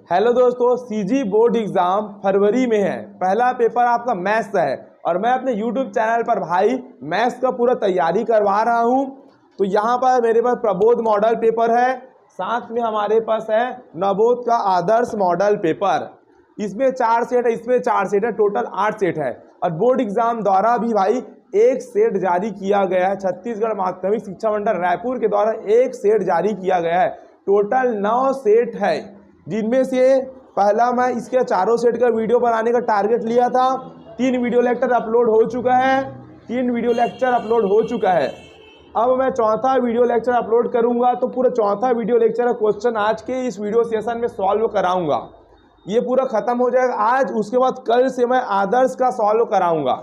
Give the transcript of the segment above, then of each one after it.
Hello दोस्तों, CG board exam फरवरी में है। पहला पेपर आपका मैथ्स है और मैं अपने यूट्यूब चैनल पर भाई मैथ्स का पूरा तैयारी करवा रहा हूं। तो यहां पर मेरे पास प्रबोध मॉडल पेपर है, साथ में हमारे पास है नवोद का आदर्श मॉडल पेपर। इसमें 4 सेट है, इसमें 4 सेट है, टोटल 8 सेट है। और बोर्ड एग्जाम द्वारा भी भाई एक सेट जारी किया गया है। छत्तीसगढ़ माध्यमिक शिक्षा मंडल रायपुर के द्वारा एक सेट जारी किया गया है। टोटल 9 सेट है, जिनमें से पहला मैं इसके चारों सेट का वीडियो बनाने का टारगेट लिया था। 3 वीडियो लेक्चर अपलोड हो चुका है, 3 वीडियो लेक्चर अपलोड हो चुका है। अब मैं चौथा वीडियो लेक्चर अपलोड करूंगा, तो पूरा चौथा वीडियो लेक्चर का क्वेश्चन आज के इस वीडियो सेशन में सॉल्व कराऊंगा। ये पूरा खत्म हो जाएगा आज। उसके बाद कल से मैं आदर्श का सॉल्व कराऊंगा,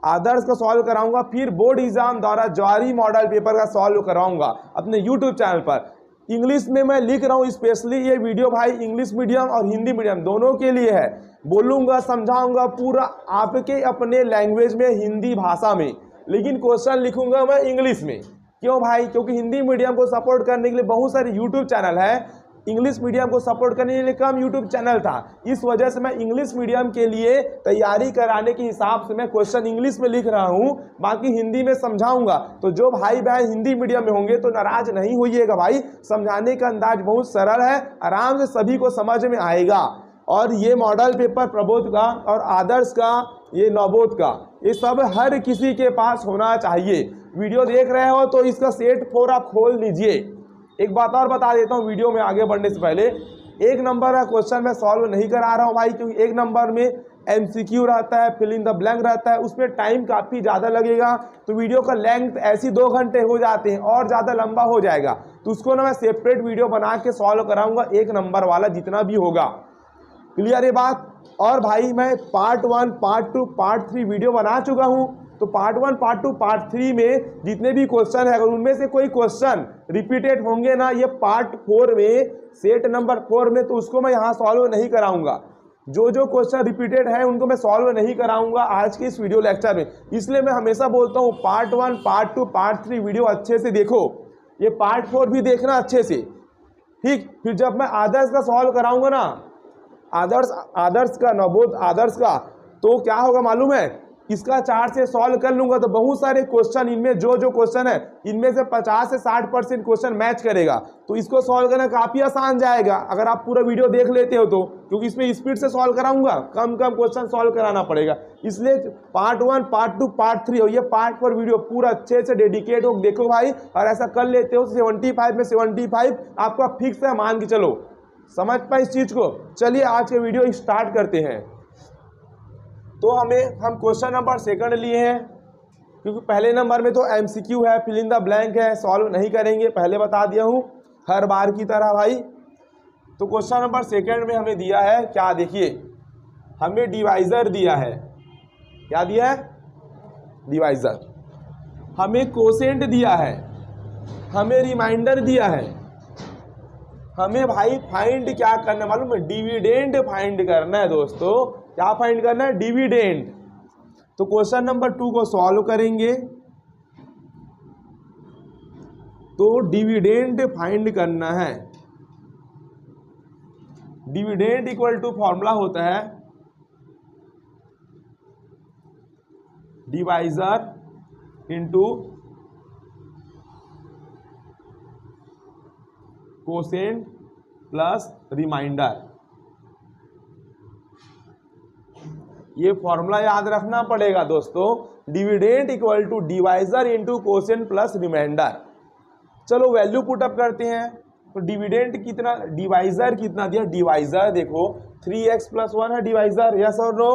आदर्श का सॉल्व कराऊंगा। फिर बोर्ड एग्जाम द्वारा जारी मॉडल पेपर का सॉल्व कराऊंगा अपने यूट्यूब चैनल पर। इंग्लिश में मैं लिख रहा हूँ स्पेशली ये वीडियो भाई, इंग्लिश मीडियम और हिंदी मीडियम दोनों के लिए है। बोलूँगा, समझाऊंगा पूरा आपके अपने लैंग्वेज में, हिंदी भाषा में, लेकिन क्वेश्चन लिखूंगा मैं इंग्लिश में। क्यों भाई? क्योंकि हिंदी मीडियम को सपोर्ट करने के लिए बहुत सारे यूट्यूब चैनल है, इंग्लिश मीडियम को सपोर्ट करने के लिए कम यूट्यूब चैनल था। इस वजह से मैं इंग्लिश मीडियम के लिए तैयारी कराने के हिसाब से मैं क्वेश्चन इंग्लिश में लिख रहा हूं, बाकी हिंदी में समझाऊंगा। तो जो भाई बहन हिंदी मीडियम में होंगे तो नाराज नहीं होइएगा भाई, समझाने का अंदाज बहुत सरल है, आराम से सभी को समझ में आएगा। और ये मॉडल पेपर प्रबोध का और आदर्श का, ये नवोद का, ये सब हर किसी के पास होना चाहिए। वीडियो देख रहे हो तो इसका सेट 4 आप खोल लीजिए। एक बात और बता देता हूँ वीडियो में आगे बढ़ने से पहले, 1 नंबर का क्वेश्चन मैं सॉल्व नहीं करा रहा हूँ भाई, क्योंकि 1 नंबर में एमसीक्यू रहता है, फिल इन द ब्लैंक रहता है, उसमें टाइम काफ़ी ज़्यादा लगेगा। तो वीडियो का लेंथ ऐसी 2 घंटे हो जाते हैं और ज़्यादा लंबा हो जाएगा। तो उसको ना मैं सेपरेट वीडियो बना के सॉल्व कराऊंगा, 1 नंबर वाला जितना भी होगा। क्लियर ये बात? और भाई मैं पार्ट 1, पार्ट 2, पार्ट 3 वीडियो बना चुका हूँ। तो पार्ट 1, पार्ट 2, पार्ट 3 में जितने भी क्वेश्चन है, अगर उनमें से कोई क्वेश्चन रिपीटेड होंगे ना, ये पार्ट 4 में, सेट नंबर 4 में, तो उसको मैं यहाँ सॉल्व नहीं कराऊंगा। जो जो क्वेश्चन रिपीटेड है उनको मैं सॉल्व नहीं कराऊंगा आज के इस वीडियो लेक्चर में। इसलिए मैं हमेशा बोलता हूँ पार्ट 1, पार्ट 2, पार्ट 3 वीडियो अच्छे से देखो, ये पार्ट 4 भी देखना अच्छे से, ठीक। फिर जब मैं आदर्श का सॉल्व कराऊंगा ना, आदर्श का, नवोद आदर्श का, तो क्या होगा मालूम है? इसका 4 से सॉल्व कर लूंगा तो बहुत सारे क्वेश्चन, इनमें जो जो क्वेश्चन है इनमें से 50 से 60% क्वेश्चन मैच करेगा। तो इसको सॉल्व करना काफ़ी आसान जाएगा अगर आप पूरा वीडियो देख लेते हो तो, क्योंकि इसमें स्पीड से सॉल्व कराऊंगा, कम कम क्वेश्चन सॉल्व कराना पड़ेगा। इसलिए पार्ट 1, पार्ट 2, पार्ट 3 और ये पार्ट 4 वीडियो पूरा अच्छे से डेडिकेट हो देखो भाई। और ऐसा कर लेते हो 75 में 75 आपका फिक्स है, मान के चलो। समझ पाए इस चीज़ को? चलिए आज के वीडियो स्टार्ट करते हैं। तो हम क्वेश्चन नंबर 2 लिए हैं, क्योंकि पहले नंबर में तो एमसीक्यू है, फिल इन द ब्लैंक है, सॉल्व नहीं करेंगे, पहले बता दिया हूँ हर बार की तरह भाई। तो क्वेश्चन नंबर 2 में हमें दिया है क्या, देखिए हमें डिवाइज़र दिया है। क्या दिया है? डिवाइज़र। हमें कोसेंट दिया है, हमें रिमाइंडर दिया है। हमें भाई फाइंड क्या करना है मालूम है? डिविडेंड फाइंड करना है दोस्तों। क्या फाइंड करना है? डिविडेंड। तो क्वेश्चन नंबर 2 को सॉल्व करेंगे, तो डिविडेंड फाइंड करना है। डिविडेंड इक्वल टू फॉर्मूला होता है divisor into quotient plus remainder. ये फॉर्मूला याद रखना पड़ेगा दोस्तों, dividend equal to divisor into quotient plus remainder. चलो वैल्यू पुटअप करते हैं। तो डिविडेंड कितना, डिवाइजर कितना दिया? डिवाइजर देखो 3x + 1 है डिवाइजर, यस और नो?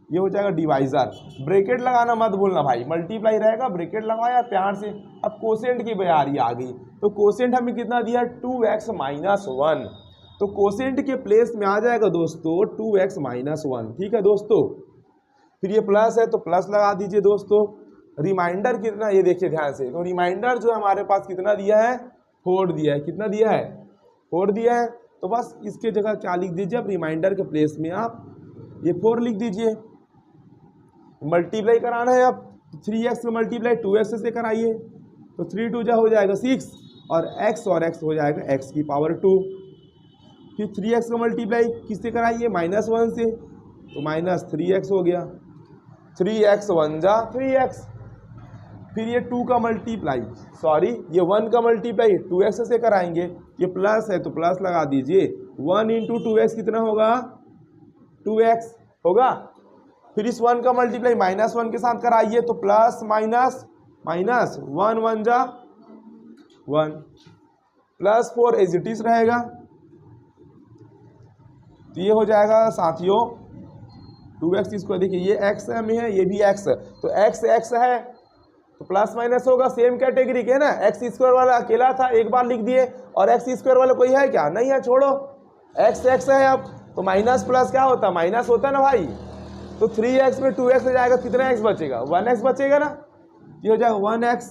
ये हो जाएगा डिवाइजर। ब्रैकेट लगाना मत भूलना भाई, मल्टीप्लाई रहेगा, ब्रैकेट लगाया प्यार से। अब कोसेंट की बारी आ गई, तो कोसेंट हमें कितना दिया? 2x - 1। तो कोसेंट के प्लेस में आ जाएगा दोस्तों 2x - 1, ठीक है दोस्तों। फिर ये प्लस है तो प्लस लगा दीजिए दोस्तों। रिमाइंडर कितना, ये देखिए ध्यान से, तो रिमाइंडर जो हमारे पास कितना दिया है? 4 दिया है। कितना दिया है? 4 दिया है। तो बस इसके जगह क्या लिख दीजिए? अब रिमाइंडर के प्लेस में आप ये 4 लिख दीजिए। मल्टीप्लाई कराना है, अब 3x में मल्टीप्लाई 2x से कराइए, तो 3 × 2 हो जाएगा 6, और x हो जाएगा x की पावर 2। फिर 3x का मल्टीप्लाई किससे कराइए, -1 से, तो -3x हो गया, 3x 1 जा 3x। फिर ये 2 का मल्टीप्लाई, सॉरी ये 1 का मल्टीप्लाई 2x से कराएंगे, ये प्लस है तो प्लस लगा दीजिए, 1 × 2x कितना होगा, 2x होगा। फिर इस 1 का मल्टीप्लाई -1 के साथ कराइए तो प्लस माइनस माइनस, 1 1 जा 1, +4 एज इट इज रहेगा। तो ये हो जाएगा साथियों 2x स्क्वायर। देखिए ये x में है, ये भी x है, तो x है तो प्लस माइनस होगा, सेम कैटेगरी के है ना। x स्क्वायर वाला अकेला था, एक बार लिख दिए, और x स्क्वायर वाला कोई है क्या, नहीं है, छोड़ो, x है। अब तो माइनस प्लस क्या होता है, माइनस होता है ना भाई। तो 3x में 2x हो जाएगा, कितना x बचेगा, 1x बचेगा ना। ये हो जाएगा 1x,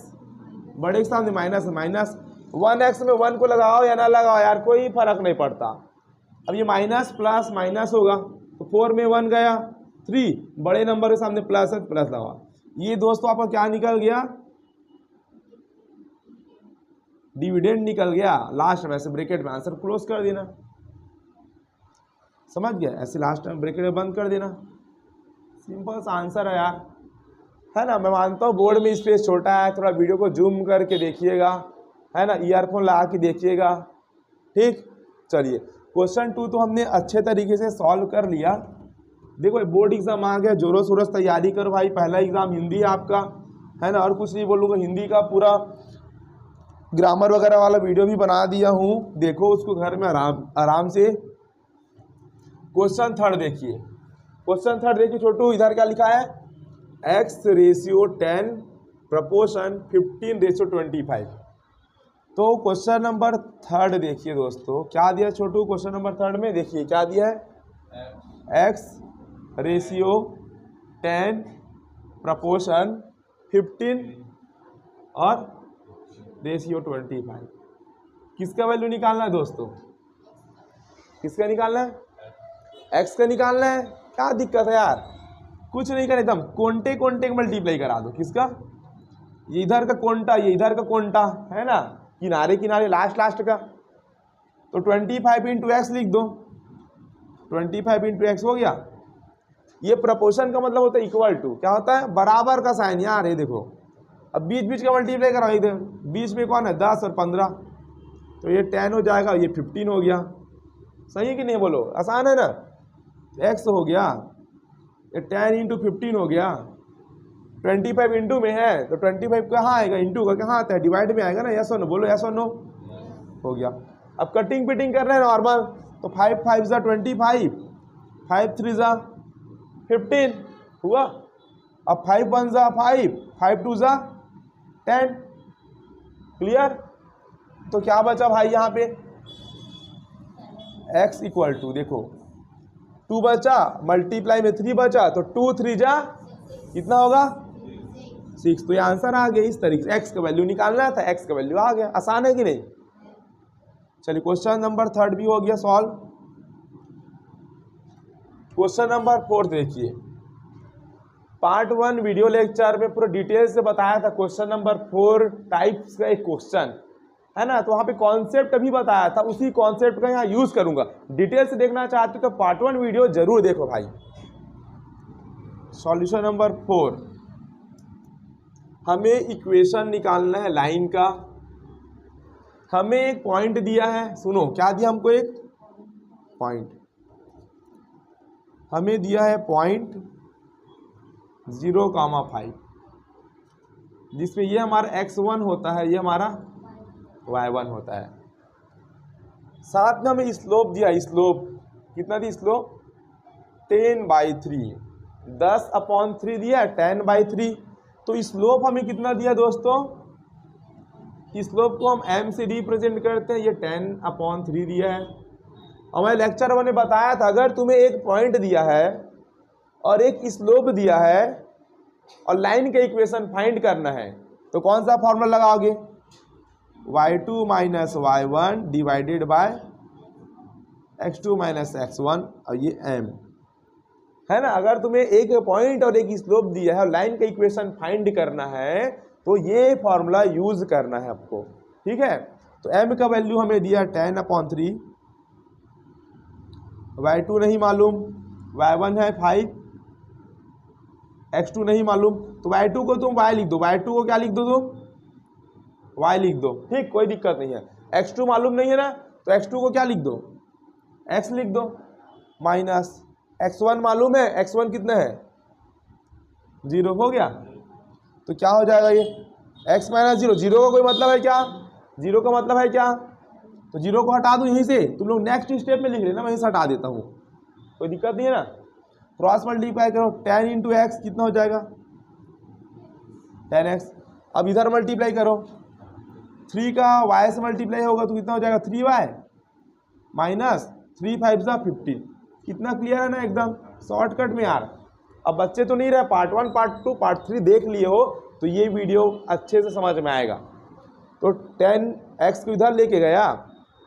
बड़े के सामने माइनस माइनस, 1x में 1 को लगाओ या ना लगाओ यार, कोई फर्क नहीं पड़ता। अब ये माइनस प्लस माइनस होगा, तो 4 में 1 गया, 3 बड़े नंबर के सामने प्लस है, प्लस लगा। ये दोस्तों आपका क्या निकल गया, डिविडेंड निकल गया लास्ट में, ऐसे ब्रैकेट में आंसर क्लोज कर देना, समझ गया, ऐसे लास्ट में ब्रैकेट में बंद कर देना, सिंपल सा आंसर है यार, है ना। मैं मानता हूँ बोर्ड में स्पेस छोटा है, थोड़ा वीडियो को जूम करके देखिएगा, है ना, ईयरफोन लगा के देखिएगा, ठीक। चलिए क्वेश्चन 2 तो हमने अच्छे तरीके से सॉल्व कर लिया। देखो बोर्ड एग्जाम आ गया, जोरों शोरों से तैयारी करो भाई, पहला एग्जाम हिंदी है आपका, है ना, और कुछ नहीं बोलूँगा, हिंदी का पूरा ग्रामर वगैरह वाला वीडियो भी बना दिया हूँ, देखो उसको घर में आराम से। क्वेश्चन 3 देखिए, क्वेश्चन 3 देखिए छोटू, इधर क्या लिखा है, x/10 प्रपोर्शन 15/25। तो क्वेश्चन नंबर 3 देखिए दोस्तों, क्या दिया छोटू क्वेश्चन नंबर 3 में, देखिए क्या दिया है, x/10 प्रपोर्शन 15 और रेशियो 25। किसका वैल्यू निकालना है दोस्तों, किसका निकालना है, x का निकालना है। क्या दिक्कत है यार, कुछ नहीं कर, एकदम कोंटे कोंटे मल्टीप्लाई करा दो, किसका, ये इधर का कोंटा, ये इधर का कोंटा, है ना, किनारे किनारे लास्ट का, तो 25 × x लिख दो, 25 × x हो गया। ये प्रपोर्शन का मतलब होता है इक्वल टू, क्या होता है, बराबर का साइन यार, ये देखो। अब बीच का मल्टीप्लाई कराओ, इधर बीच में कौन है, 10 और 15, तो ये 10 हो जाएगा, ये 15 हो गया, सही है कि नहीं, बोलो, आसान है ना। x हो गया, ये 10 × 15 हो गया, 25 इंटू में है, तो 25 कहाँ आएगा, इंटू का कहाँ आता है, डिवाइड में आएगा ना, यस और नो, बोलो यस और नो, हो गया। अब कटिंग पिटिंग कर रहे हैं नॉर्मल, तो 5 5 × 25, 5 3 × 15 हुआ। अब 5 1 × 5, 5 2 × 10, क्लियर। तो क्या बचा भाई यहाँ पे, x इक्वल टू, देखो 2 बचा, मल्टीप्लाई में 3 बचा, तो 2 3 जा कितना होगा, 6। तो ये आंसर आ गया, इस तरीके से x का वैल्यू निकालना था, x का वैल्यू आ गया, आसान है कि नहीं। चलिए क्वेश्चन नंबर 3 भी हो गया सॉल्व। क्वेश्चन नंबर 4 देखिए, पार्ट 1 वीडियो लेक्चर में पूरा डिटेल से बताया था, क्वेश्चन नंबर 4 टाइप्स का एक क्वेश्चन है ना, तो वहाँ पे कॉन्सेप्ट अभी बताया था, उसी कॉन्सेप्ट का यहाँ यूज करूंगा। डिटेल से देखना चाहते तो पार्ट 1 वीडियो जरूर देखो भाई। सॉल्यूशन नंबर 4, हमें इक्वेशन निकालना है लाइन का। हमें एक पॉइंट दिया है, सुनो क्या दिया हमको, एक पॉइंट हमें दिया है, पॉइंट 0,5, जिसमें ये हमारा x1 होता है, ये हमारा y1 होता है। साथ में हमें स्लोप दिया, स्लोप कितना दी, स्लोप 10/3, 10/3 दिया, 10/3। तो स्लोप हमें कितना दिया दोस्तों, स्लोप को हम m से रिप्रेजेंट करते हैं, ये 10/3 दिया है। हमारे लेक्चर ने बताया था, अगर तुम्हें एक पॉइंट दिया है और एक स्लोप दिया है और लाइन का इक्वेशन फाइंड करना है, तो कौन सा फॉर्मूला लगाओगे, y2 - y1 divided by x2 - x1, और ये m है ना। अगर तुम्हें एक पॉइंट और एक स्लोप दिया है और लाइन का इक्वेशन फाइंड करना है, तो ये फॉर्मूला यूज करना है आपको, ठीक है। तो m का वैल्यू हमें दिया 10/3, y2 नहीं मालूम, y1 है 5, x2 नहीं मालूम, तो y2 को तुम y लिख दो, y2 को क्या लिख दो तुम, y लिख दो, ठीक, कोई दिक्कत नहीं है। x2 मालूम नहीं है ना, तो x2 को क्या लिख दो, x लिख दो, माइनस x1 मालूम है, x1 कितना है 0, हो गया। तो क्या हो जाएगा ये x माइनस 0, 0 का कोई मतलब है क्या, 0 का मतलब है क्या, तो 0 को हटा दूं यहीं से, तुम लोग नेक्स्ट स्टेप में लिख लेना, मैं यहीं से हटा देता हूँ, कोई दिक्कत नहीं है ना। क्रॉस मल्टीप्लाई करो, 10 इंटू एक्स कितना हो जाएगा 10x। अब इधर मल्टीप्लाई करो, 3 का y से मल्टीप्लाई होगा तो कितना हो जाएगा 3y माइनस 3 5 जा 15। कितना क्लियर है ना, एकदम शॉर्टकट में यार। अब बच्चे तो नहीं रहे, पार्ट 1 पार्ट 2 पार्ट 3 देख लिए हो तो ये वीडियो अच्छे से समझ में आएगा। तो 10x को इधर लेके गया,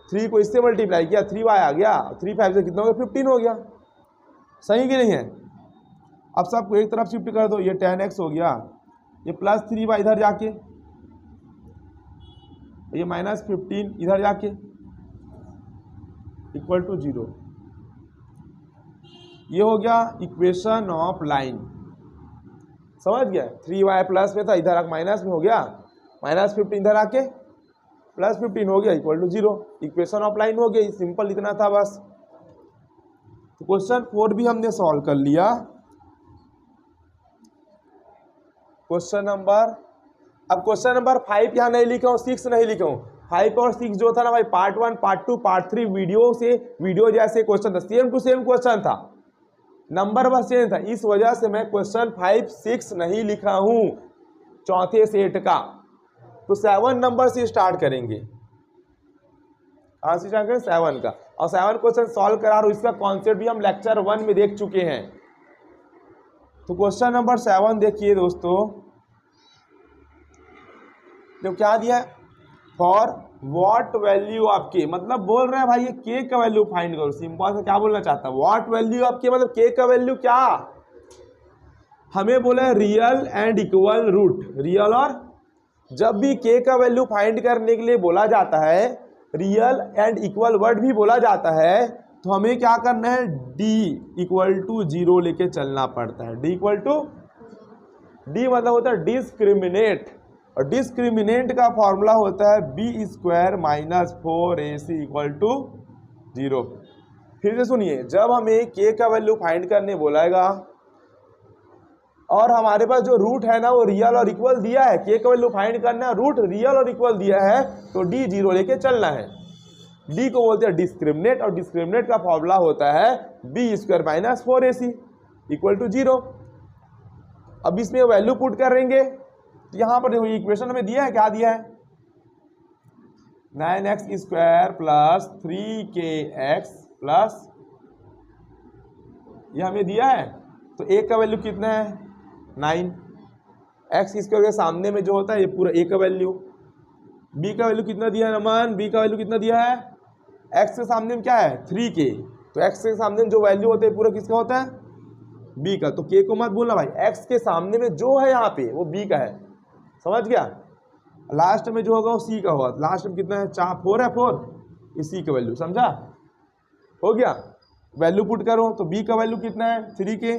3 को इससे मल्टीप्लाई किया, 3y आ गया, 3 5 से कितना हो गया 15 हो गया, सही कि नहीं है। अब सबको एक तरफ शिफ्ट कर दो, ये 10x हो गया, ये प्लस 3y इधर जाके, ये माइनस 15 इधर जाके इक्वल टू 0। ये हो गया इक्वेशन ऑफ लाइन, समझ गया। 3y प्लस में था, इधर माइनस में हो गया, माइनस 15 इधर आके प्लस 15 हो गया equal to 0। Equation of line हो गई, सिंपल इतना था बस। तो क्वेश्चन 4 भी हमने सॉल्व कर लिया। क्वेश्चन नंबर, अब क्वेश्चन नंबर 5 यहाँ नहीं लिखा हूँ, 6 नहीं लिखा हूँ। 5 और 6 जो था ना भाई, पार्ट 1 पार्ट 2 पार्ट 3 वीडियो जैसे क्वेश्चन था, सेम टू सेम क्वेश्चन था, नंबर बस चेंज था। इस वजह से मैं क्वेश्चन 5 6 नहीं लिखा हूँ चौथे सेट का। तो 7 नंबर से स्टार्ट करेंगे, कहाँ से स्टार्ट करें 7 का, और 7 क्वेश्चन सॉल्व करा रहा हूँ। इसका कॉन्सेप्ट भी हम लेक्चर 1 में देख चुके हैं। तो क्वेश्चन नंबर 7 देखिए दोस्तों, तो क्या दिया है, फॉर व्हाट वैल्यू ऑफ के, मतलब बोल रहे हैं भाई ये के का वैल्यू फाइंड करो। सिंपल से क्या बोलना चाहता है, व्हाट वैल्यू ऑफ के, मतलब के का वैल्यू क्या, हमें बोला है real and equal root. Real और, जब भी के का वैल्यू फाइंड करने के लिए बोला जाता है, रियल एंड इक्वल वर्ड भी बोला जाता है, तो हमें क्या करना है, डी इक्वल टू 0 लेके चलना पड़ता है। डी इक्वल टू, डी मतलब होता है डिस्क्रिमिनेट, और डिस्क्रिमिनेंट का फॉर्मूला होता है b square minus 4ac equal to 0। फिर से सुनिए, जब हमें के का वैल्यू फाइंड करने बोलाएगा और हमारे पास जो रूट है ना वो रियल और इक्वल दिया है, के का वैल्यू फाइंड करना है, रूट रियल और इक्वल दिया है, तो डी 0 लेके चलना है। डी को बोलते हैं डिस्क्रिमिनेट, और डिस्क्रिमिनेट का फॉर्मूला होता है b square minus 4ac equal to 0। अब इसमें वैल्यू पुट करेंगे, तो यहाँ पर देखो इक्वेशन हमें दिया है, क्या दिया है, 9x square plus 3kx plus, ये हमें दिया है। तो a का वैल्यू कितना है 9, x स्क्वायर के सामने में जो होता है ये पूरा a का वैल्यू, b का वैल्यू कितना दिया है नमन, b का वैल्यू कितना दिया है, x के सामने में क्या है 3k, तो x के सामने में जो वैल्यू होता है पूरा किसका होता है b का। तो k को मत भूलना भाई, x के सामने में जो है यहाँ पे वो b का है, समझ गया। लास्ट में जो होगा वो c का होगा, लास्ट में कितना है 4 है 4, इसी का वैल्यू, समझा, हो गया। वैल्यू पुट करो तो b का वैल्यू कितना है 3k,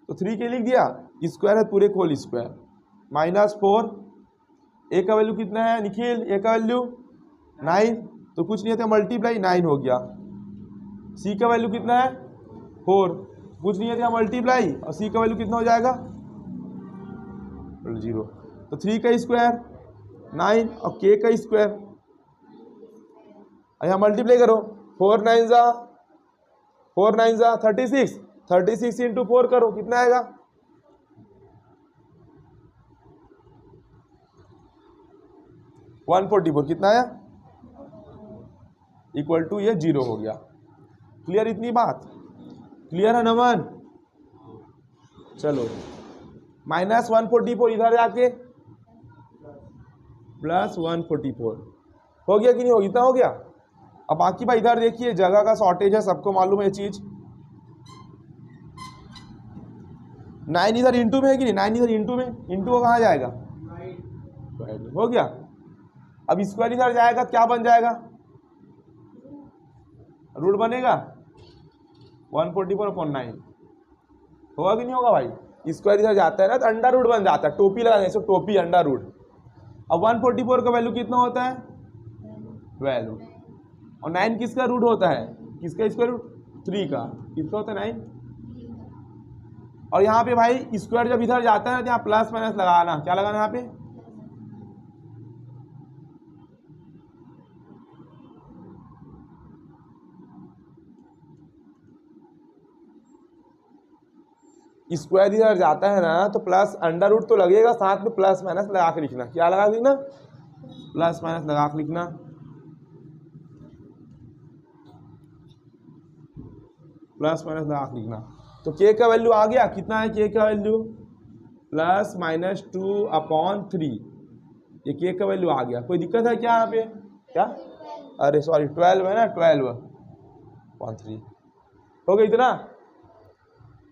तो 3k लिख दिया, स्क्वायर है पूरे खोल स्क्वायर, माइनस 4, a का वैल्यू कितना है निखिल, a का वैल्यू 9, तो कुछ नहीं होता मल्टीप्लाई 9 हो गया। c का वैल्यू कितना है 4, कुछ नहीं होता मल्टीप्लाई, और c का वैल्यू कितना हो जाएगा 0। तो 3 का स्क्वायर 9 और k का स्क्वायर, यहाँ मल्टीप्लाई करो, 4 9 जा 36, 36 इंटू 4 करो, कितना आएगा 144, कितना आया इक्वल टू ये 0 हो गया। क्लियर, इतनी बात क्लियर है नमन। चलो माइनस 144 इधर जाके प्लस 144 हो गया कि नहीं हो गया, इतना हो गया। अब बाकी भाई इधर देखिए, जगह का शॉर्टेज है, सबको मालूम है ये चीज। 9 इधर इंटू में है कि नहीं, 9 इधर इंटू में, इंटू कहाँ जाएगा, हो गया। अब स्क्वायर इधर जाएगा क्या बन जाएगा रूट बनेगा 144/9 होगा कि नहीं होगा भाई? स्क्वायर इधर जाता है ना तो अंडर रूट बन जाता है, टोपी लगा दें, टोपी अंडर रूट। अब 144 का वैल्यू कितना होता है? 12। और 9 किसका रूट होता है? किसका स्क्वायर रूट? 3 का। किसका होता है 9? और यहाँ पे भाई स्क्वायर जब इधर जाता है ना तो यहाँ प्लस माइनस लगाना, क्या लगाना यहाँ पे? स्क्वायर इधर जाता है ना तो प्लस अंडर रूट तो लगेगा, साथ में प्लस माइनस लगा के लिखना। क्या लगा के लिखना? प्लस माइनस लगा के लिखना। प्लस माइनस लगा के लिखना। तो के का वैल्यू आ गया, कितना है के का वैल्यू? +-2/3। ये के का वैल्यू आ गया। कोई दिक्कत है क्या यहाँ पे? क्या? अरे सॉरी 12 है ना, 12/3 हो गया इतना।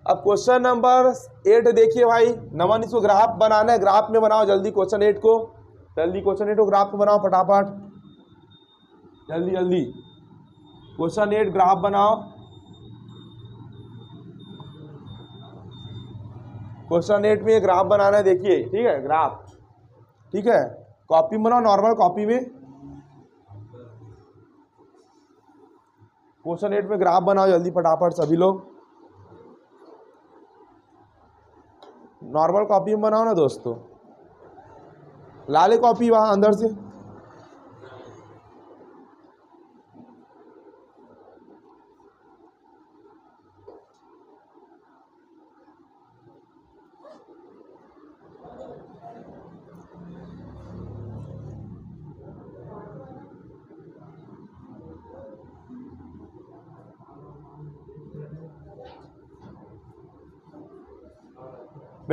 अब क्वेश्चन नंबर 8 देखिए भाई। नमन इसको ग्राफ बनाना है, ग्राफ में बनाओ जल्दी क्वेश्चन 8 को। जल्दी क्वेश्चन 8 को ग्राफ में बनाओ फटाफट, जल्दी जल्दी। क्वेश्चन 8 ग्राफ बनाओ। क्वेश्चन 8 में ग्राफ बनाना है, देखिए ठीक है, ग्राफ ठीक है। कॉपी में बनाओ, नॉर्मल कॉपी में। क्वेश्चन 8 में ग्राफ बनाओ जल्दी फटाफट सभी लोग। नॉर्मल कॉपी में बनाओ ना दोस्तों, लाले कॉपी वहां अंदर से।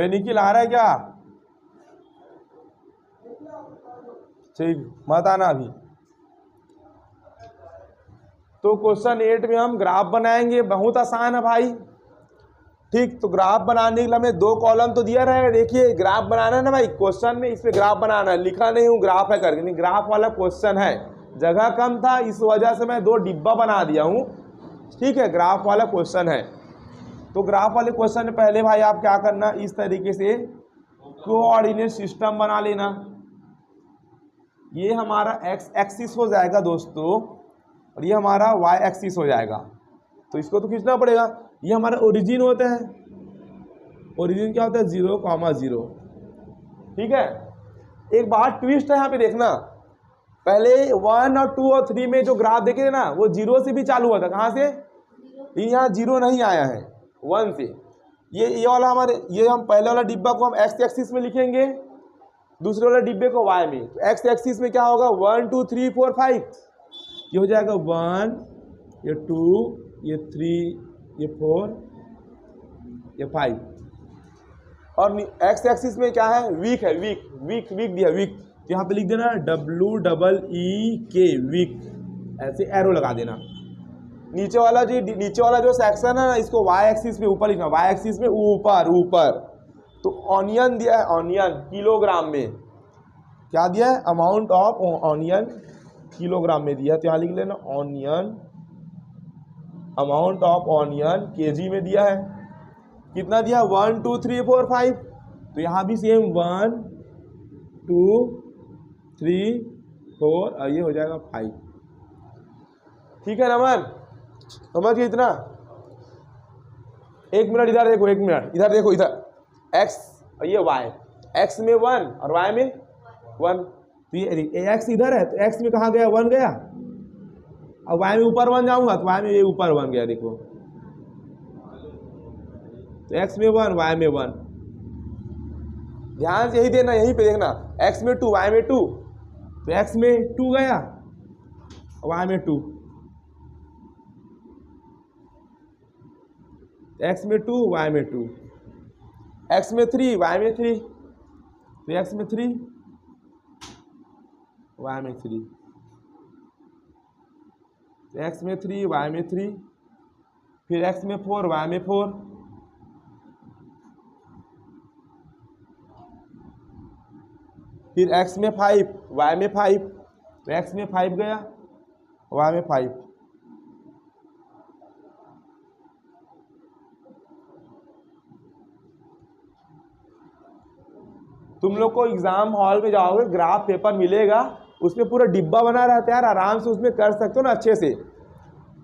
निखिल आ रहा है क्या? ठीक, मत आना अभी। तो क्वेश्चन 8 में हम ग्राफ बनाएंगे, बहुत आसान है भाई। ठीक, तो ग्राफ बनाने के लिए हमें 2 कॉलम तो दिया रहेगा। देखिए ग्राफ बनाना है ना भाई, क्वेश्चन में इस पे ग्राफ बनाना है, लिखा नहीं हूँ ग्राफ है करके, नहीं ग्राफ वाला क्वेश्चन है, जगह कम था इस वजह से मैं 2 डिब्बा बना दिया हूँ। ठीक है, ग्राफ वाला क्वेश्चन है। तो ग्राफ वाले क्वेश्चन में पहले भाई आप क्या करना, इस तरीके से कोऑर्डिनेट सिस्टम बना लेना। ये हमारा एक्स एक्सिस हो जाएगा दोस्तों, और ये हमारा वाई एक्सिस हो जाएगा। तो इसको तो खींचना पड़ेगा। ये हमारा ओरिजिन होता है। ओरिजिन क्या होता है? 0,0। ठीक है, एक बात ट्विस्ट है यहाँ पे देखना। पहले 1 और 2 और 3 में जो ग्राफ देखे ना, वो 0 से भी चालू हुआ था। कहाँ से? यहाँ 0 नहीं आया है, 1 से। ये वाला हमारे, ये हम पहले वाला डिब्बा को हम एक्स एक्सिस में लिखेंगे, दूसरे वाले डिब्बे को वाई में। तो एक्स एक्सिस में क्या होगा? 1 2 3 4 5। ये हो जाएगा 1, ये 2, ये 3, ये 4, ये 5। और एक्स एक्सिस में क्या है? वीक है, वीक वीक वीक दिया, वीक। तो यहाँ पे लिख देना WEEK, वीक, ऐसे एरो लगा देना। नीचे वाला जो सेक्शन है ना, इसको वाई एक्सिस में ऊपर लिखना, वाई एक्सिस में ऊपर ऊपर। तो ऑनियन दिया है, ऑनियन किलोग्राम में। क्या दिया है? अमाउंट ऑफ ऑनियन किलोग्राम में दिया है। तो यहाँ लिख लेना onion, amount of onion KG में दिया है। कितना दिया? 1 2 3 4 5। तो यहाँ भी सेम 1 2 3 4 और ये हो जाएगा 5। ठीक है नमन, समझिए इतना। 1 मिनट इधर देखो, 1 मिनट इधर देखो, इधर एक्स और ये वाई। एक्स में 1 और वाई में 1। तो ये एक्स इधर है, तो एक्स में कहाँ गया? 1 गया। और वाई में ऊपर 1 जाऊंगा तो वाई में ये ऊपर 1 गया, देखो। तो एक्स में 1, वाई में 1। ध्यान से यही देना, यहीं पे देखना। एक्स में 2, वाई में 2। तो एक्स में 2 गया और वाई में 2। एक्स में 2, वाई में 2। एक्स में 3, वाई में 3। तो एक्स में 3, वाई में 3। एक्स में 3, वाई में 3। फिर एक्स में 4, वाई में 4। फिर एक्स में 5, वाई में 5। तो एक्स में 5 गया, वाई में 5। तुम लोग को एग्जाम हॉल में जाओगे, ग्राफ पेपर मिलेगा, उसमें पूरा डिब्बा बना रहता है यार, आराम से उसमें कर सकते हो ना अच्छे से।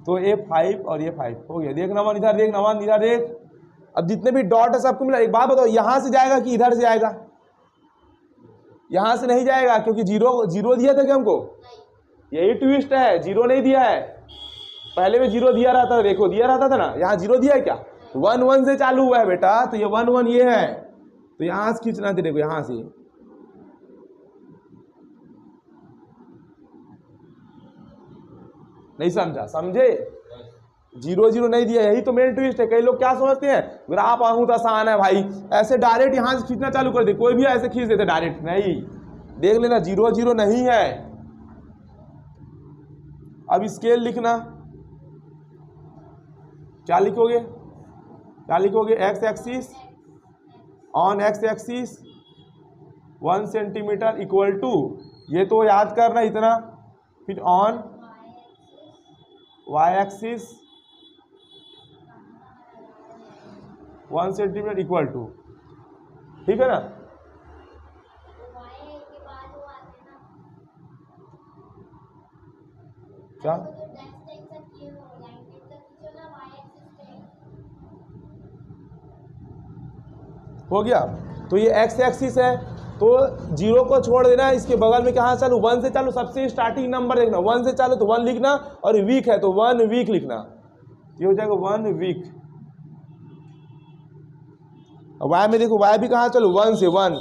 तो ये 5 और ये 5 हो गया। देख नमन इधर देख, नमन इधर देख। अब जितने भी डॉट है सबको मिला। एक बात बताओ, यहाँ से जाएगा कि इधर से आएगा? यहाँ से नहीं जाएगा, क्योंकि जीरो दिया था क्या हमको? यही ट्विस्ट है, जीरो नहीं दिया है। पहले में जीरो दिया रहता था, देखो दिया रहता था ना, यहाँ जीरो दिया है क्या? 1 1 से चालू हुआ है बेटा, तो ये 1 1 ये है, तो यहाँ से खींचना तेरे को, यहाँ से। नहीं समझा? समझे? 0 0 नहीं दिया, यही तो मेन ट्विस्ट है। कई लोग क्या समझते हैं, ग्राफ बहुत आसान है भाई, ऐसे डायरेक्ट यहाँ से खींचना चालू कर दे, कोई भी ऐसे खींच देते डायरेक्ट। नहीं, देख लेना 0 0 नहीं है। अब स्केल लिखना, क्या लिखोगे? क्या लिखोगे? X axis, on x axis 1 centimetre equal to, ये तो याद करना इतना, फिर on y axis 1 centimetre equal to, ठीक है ना? क्या हो गया? तो ये एक्स एक्सिस है, तो 0 को छोड़ देना, इसके बगल में कहाँ चालू? 1 से चालू, सबसे स्टार्टिंग नंबर देखना, 1 से चालू तो 1 लिखना, और वीक है तो 1 वीक लिखना, ये हो जाएगा 1 वीक। वाई में देखो, वाई भी कहाँ चालू? 1 से 1।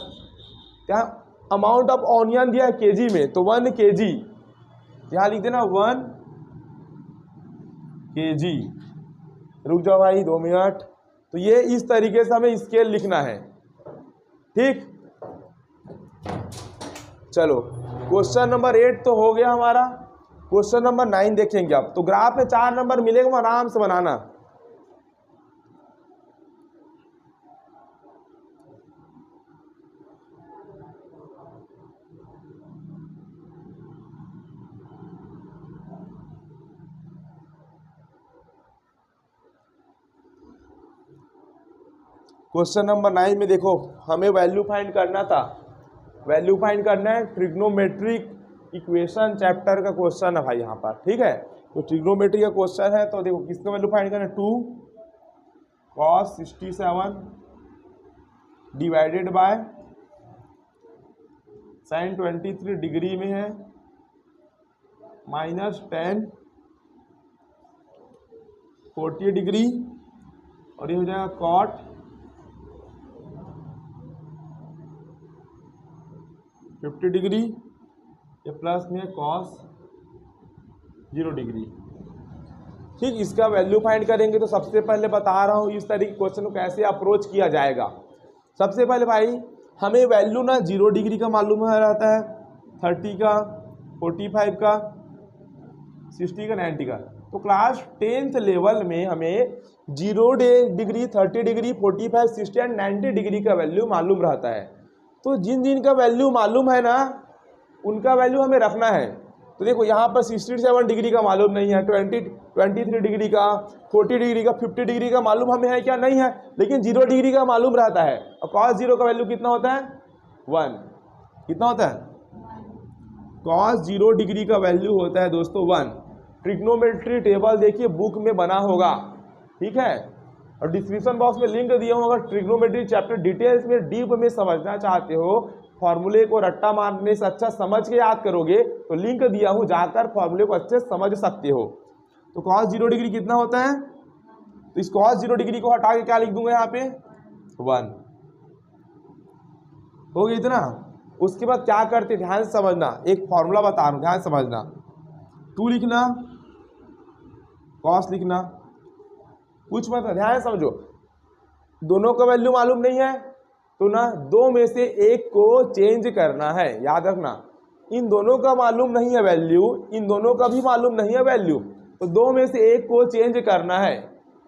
क्या अमाउंट ऑफ ऑनियन दिया है केजी में, तो 1 केजी, यहाँ लिख देना 1 केजी। रुक जाओ भाई 2 मिनट। तो ये इस तरीके से हमें स्केल लिखना है, ठीक। चलो क्वेश्चन नंबर 8 तो हो गया हमारा। क्वेश्चन नंबर 9 देखेंगे अब। तो ग्राफ में 4 नंबर मिलेगा, आराम से बनाना। क्वेश्चन नंबर 9 में देखो, हमें वैल्यू फाइंड करना था। वैल्यू फाइंड करना है, ट्रिग्नोमेट्रिक इक्वेशन चैप्टर का क्वेश्चन है भाई यहाँ पर, ठीक है। तो ट्रिग्नोमेट्री का क्वेश्चन है, तो देखो किसका वैल्यू फाइंड करना है? 2 cos 67 divided by sin 23 degree में है -10 40 डिग्री, और ये हो जाएगा cot 50 डिग्री, ये प्लस में cos 0 डिग्री, ठीक। इसका वैल्यू फाइंड करेंगे। तो सबसे पहले बता रहा हूँ इस तरीके के क्वेश्चन को कैसे अप्रोच किया जाएगा। सबसे पहले भाई हमें वैल्यू ना 0 डिग्री का मालूम रहता है, 30 का, 45 का, 60 का, 90 का। तो क्लास 10th लेवल में हमें 0 डिग्री, 30 डिग्री, 45, 60 एंड 90 डिग्री का वैल्यू मालूम रहता है। तो जिन जिन का वैल्यू मालूम है ना, उनका वैल्यू हमें रखना है। तो देखो यहाँ पर 67 डिग्री का मालूम नहीं है, 23 डिग्री का, 40 डिग्री का, 50 डिग्री का मालूम हमें है क्या? नहीं है। लेकिन 0 डिग्री का मालूम रहता है। और cos 0 का वैल्यू कितना होता है? 1। कितना होता है? cos 0 डिग्री का वैल्यू होता है दोस्तों 1। ट्रिग्नोमेट्री टेबल देखिए बुक में बना होगा, ठीक है, और डिस्क्रिप्शन बॉक्स में लिंक दिया हूँ। अगर ट्रिग्नोमेट्री चैप्टर डिटेल्स में डीप में समझना चाहते हो, फॉर्मूले को रट्टा मारने से अच्छा समझ के याद करोगे, तो लिंक दिया हूँ, जाकर फॉर्मूले को अच्छे समझ सकते हो। तो cos 0 डिग्री कितना होता है? तो इस cos 0 डिग्री को हटा के क्या लिख दूंगा यहाँ पे? 1। हो गया इतना। उसके बाद क्या करते, ध्यान से समझना, एक फॉर्मूला बता रहा हूँ, ध्यान से समझना। 2 लिखना, cos लिखना, कुछ मत, ध्यान से समझो। दोनों का वैल्यू मालूम नहीं है, तो ना 2 में से एक को चेंज करना है, याद रखना। इन दोनों का मालूम नहीं है वैल्यू, इन दोनों का भी मालूम नहीं है वैल्यू, तो 2 में से एक को चेंज करना है।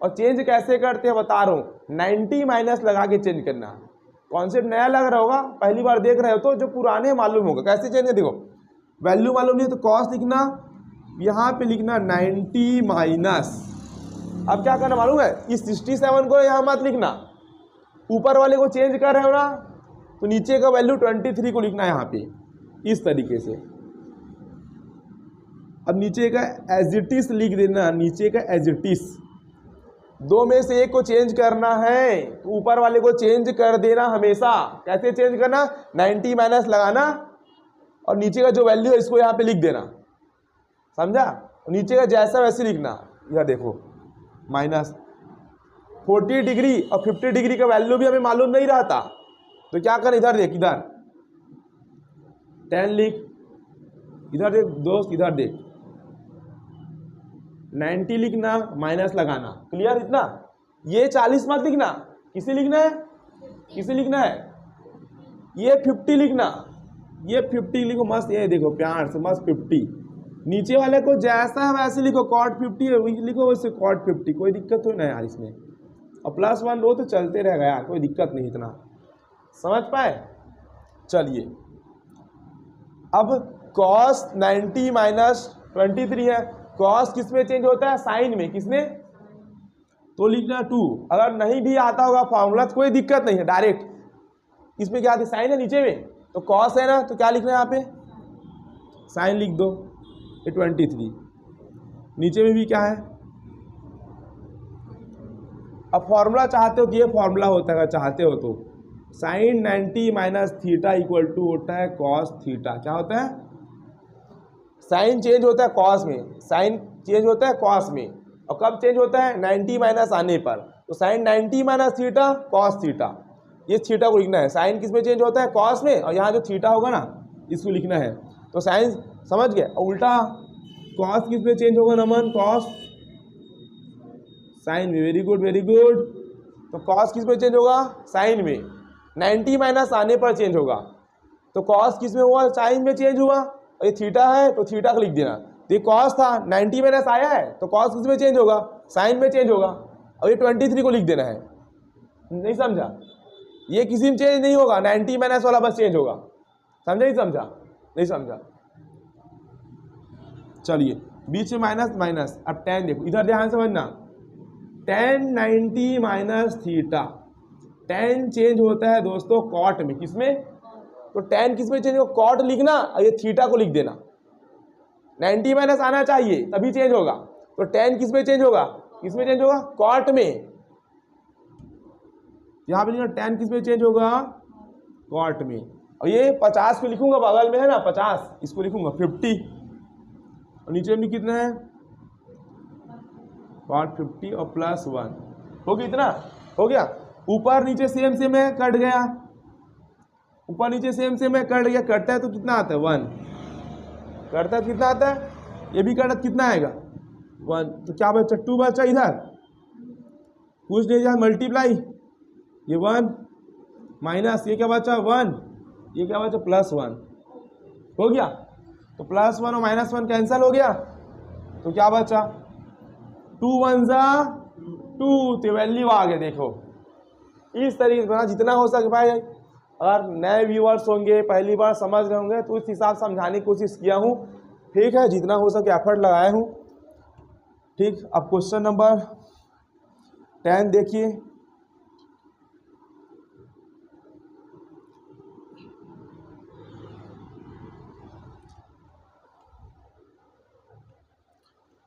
और चेंज कैसे करते हैं बता रहा हूँ, 90 माइनस लगा के चेंज करना। कॉन्सेप्ट नया लग रहा होगा, पहली बार देख रहे हो तो जो पुराने मालूम होगा कैसे चेंज है। देखो वैल्यू मालूम नहीं है तो cos लिखना, यहाँ पे लिखना 90 माइनस, अब क्या करना मालूम है, इस 67 को यहाँ मत लिखना, ऊपर वाले को चेंज कर रहे हो ना, तो नीचे का वैल्यू 23 को लिखना है यहाँ पे इस तरीके से। अब नीचे का एज इट इज लिख देना, नीचे का एज इट इज। दो में से एक को चेंज करना है तो ऊपर वाले को चेंज कर देना हमेशा। कैसे चेंज करना? 90 माइनस लगाना और नीचे का जो वैल्यू है इसको यहाँ पे लिख देना, समझा? नीचे का जैसा वैसे लिखना। यह देखो माइनस 40 डिग्री और 50 डिग्री का वैल्यू भी हमें मालूम नहीं रहता, तो क्या कर, इधर देख, इधर 10 लिख, इधर देख दोस्त, इधर देख 90 लिखना, माइनस लगाना। क्लियर इतना? ये 40 मत लिखना, किसे लिखना है? किसे लिखना है? ये 50 लिखना, ये 50 लिखो मस्त। ये देखो प्यार से मस्त 50। नीचे वाले को जैसा है वैसे लिखो, कॉट 50 है लिखो वैसे कॉट 50, कोई दिक्कत तो नहीं यार इसमें। और +1 लो तो चलते रहेगा यार, कोई दिक्कत नहीं, इतना समझ पाए? चलिए अब cos 90 माइनस 23 है। cos किस में चेंज होता है? साइन में। किसमें? तो लिखना 2। अगर नहीं भी आता होगा फॉर्मूला तो कोई दिक्कत नहीं है, डायरेक्ट इसमें क्या आती है? साइन है नीचे में, तो cos है ना, तो क्या लिखना है यहाँ पे? साइन लिख दो। ये 23 नीचे में भी क्या है? अब फॉर्मूला चाहते हो तो ये फॉर्मूला होता है, अगर चाहते हो तो sine 90 minus theta equal to होता है कॉस थीटा। क्या होता है? साइन चेंज होता है कॉस में, साइन चेंज होता है कॉस में। और कब चेंज होता है? 90 माइनस आने पर। तो sine 90 minus theta cos theta, ये थीटा को लिखना है। साइन किस में चेंज होता है? कॉस में। और यहाँ जो थीटा होगा ना इसको लिखना है। तो साइन समझ गए। और उल्टा कॉस किस में चेंज होगा नमन? कॉस साइन में। Very good very good. तो कॉस किस में चेंज होगा? साइन में। 90 माइनस आने पर चेंज होगा। तो कॉस किस में हुआ? साइन में चेंज हुआ। और ये थीटा है तो थीटा को लिख देना। तो ये कॉस था, 90 माइनस आया है तो कॉस किस में चेंज होगा? साइन में चेंज होगा। और ये 23 को लिख देना है। नहीं समझा? ये किसी में चेंज नहीं होगा, 90 माइनस वाला बस चेंज होगा। समझा? नहीं समझा? नहीं समझा? चलिए बीच में माइनस माइनस। अब tan देखो, इधर ध्यान समझना। tan 90 minus theta, tan change होता है दोस्तों कॉट में। किसमें? तो tan किस में चेंज होगा? कॉट लिखना और ये थीटा को लिख देना। 90 माइनस आना चाहिए तभी चेंज होगा। तो tan किस में चेंज होगा? किस में चेंज होगा? कॉट में। यहां पे लिखना tan किस में चेंज होगा? कॉट में। और ये 50 को लिखूंगा, बगल में है ना 50, इसको लिखूंगा 50। और नीचे में कितना है? कॉट 50 और +1 हो गया। इतना हो गया। ऊपर नीचे सेम सेम है, कट गया। ऊपर नीचे सेम सेम है, कट गया। कटता है तो कितना आता है? 1। कटता है तो कितना आता है? ये भी कटा, कितना आएगा? 1। तो क्या बचा? 2 बचा। इधर कुछ नहीं, जहाँ मल्टीप्लाई, ये 1 माइनस ये क्या बचा? 1। ये क्या बचा? +1 हो गया। तो +1 और -1 कैंसिल हो गया। तो क्या बचा? 2 1 जा 2, तो वैल्यू आ गया। देखो इस तरीके से बना, जितना हो सके भाई। अगर नए व्यूअर्स होंगे, पहली बार समझ रहे होंगे, तो उस हिसाब से समझाने की कोशिश किया हूँ। ठीक है, जितना हो सके एफर्ट लगाया हूँ। ठीक, अब क्वेश्चन नंबर 10 देखिए।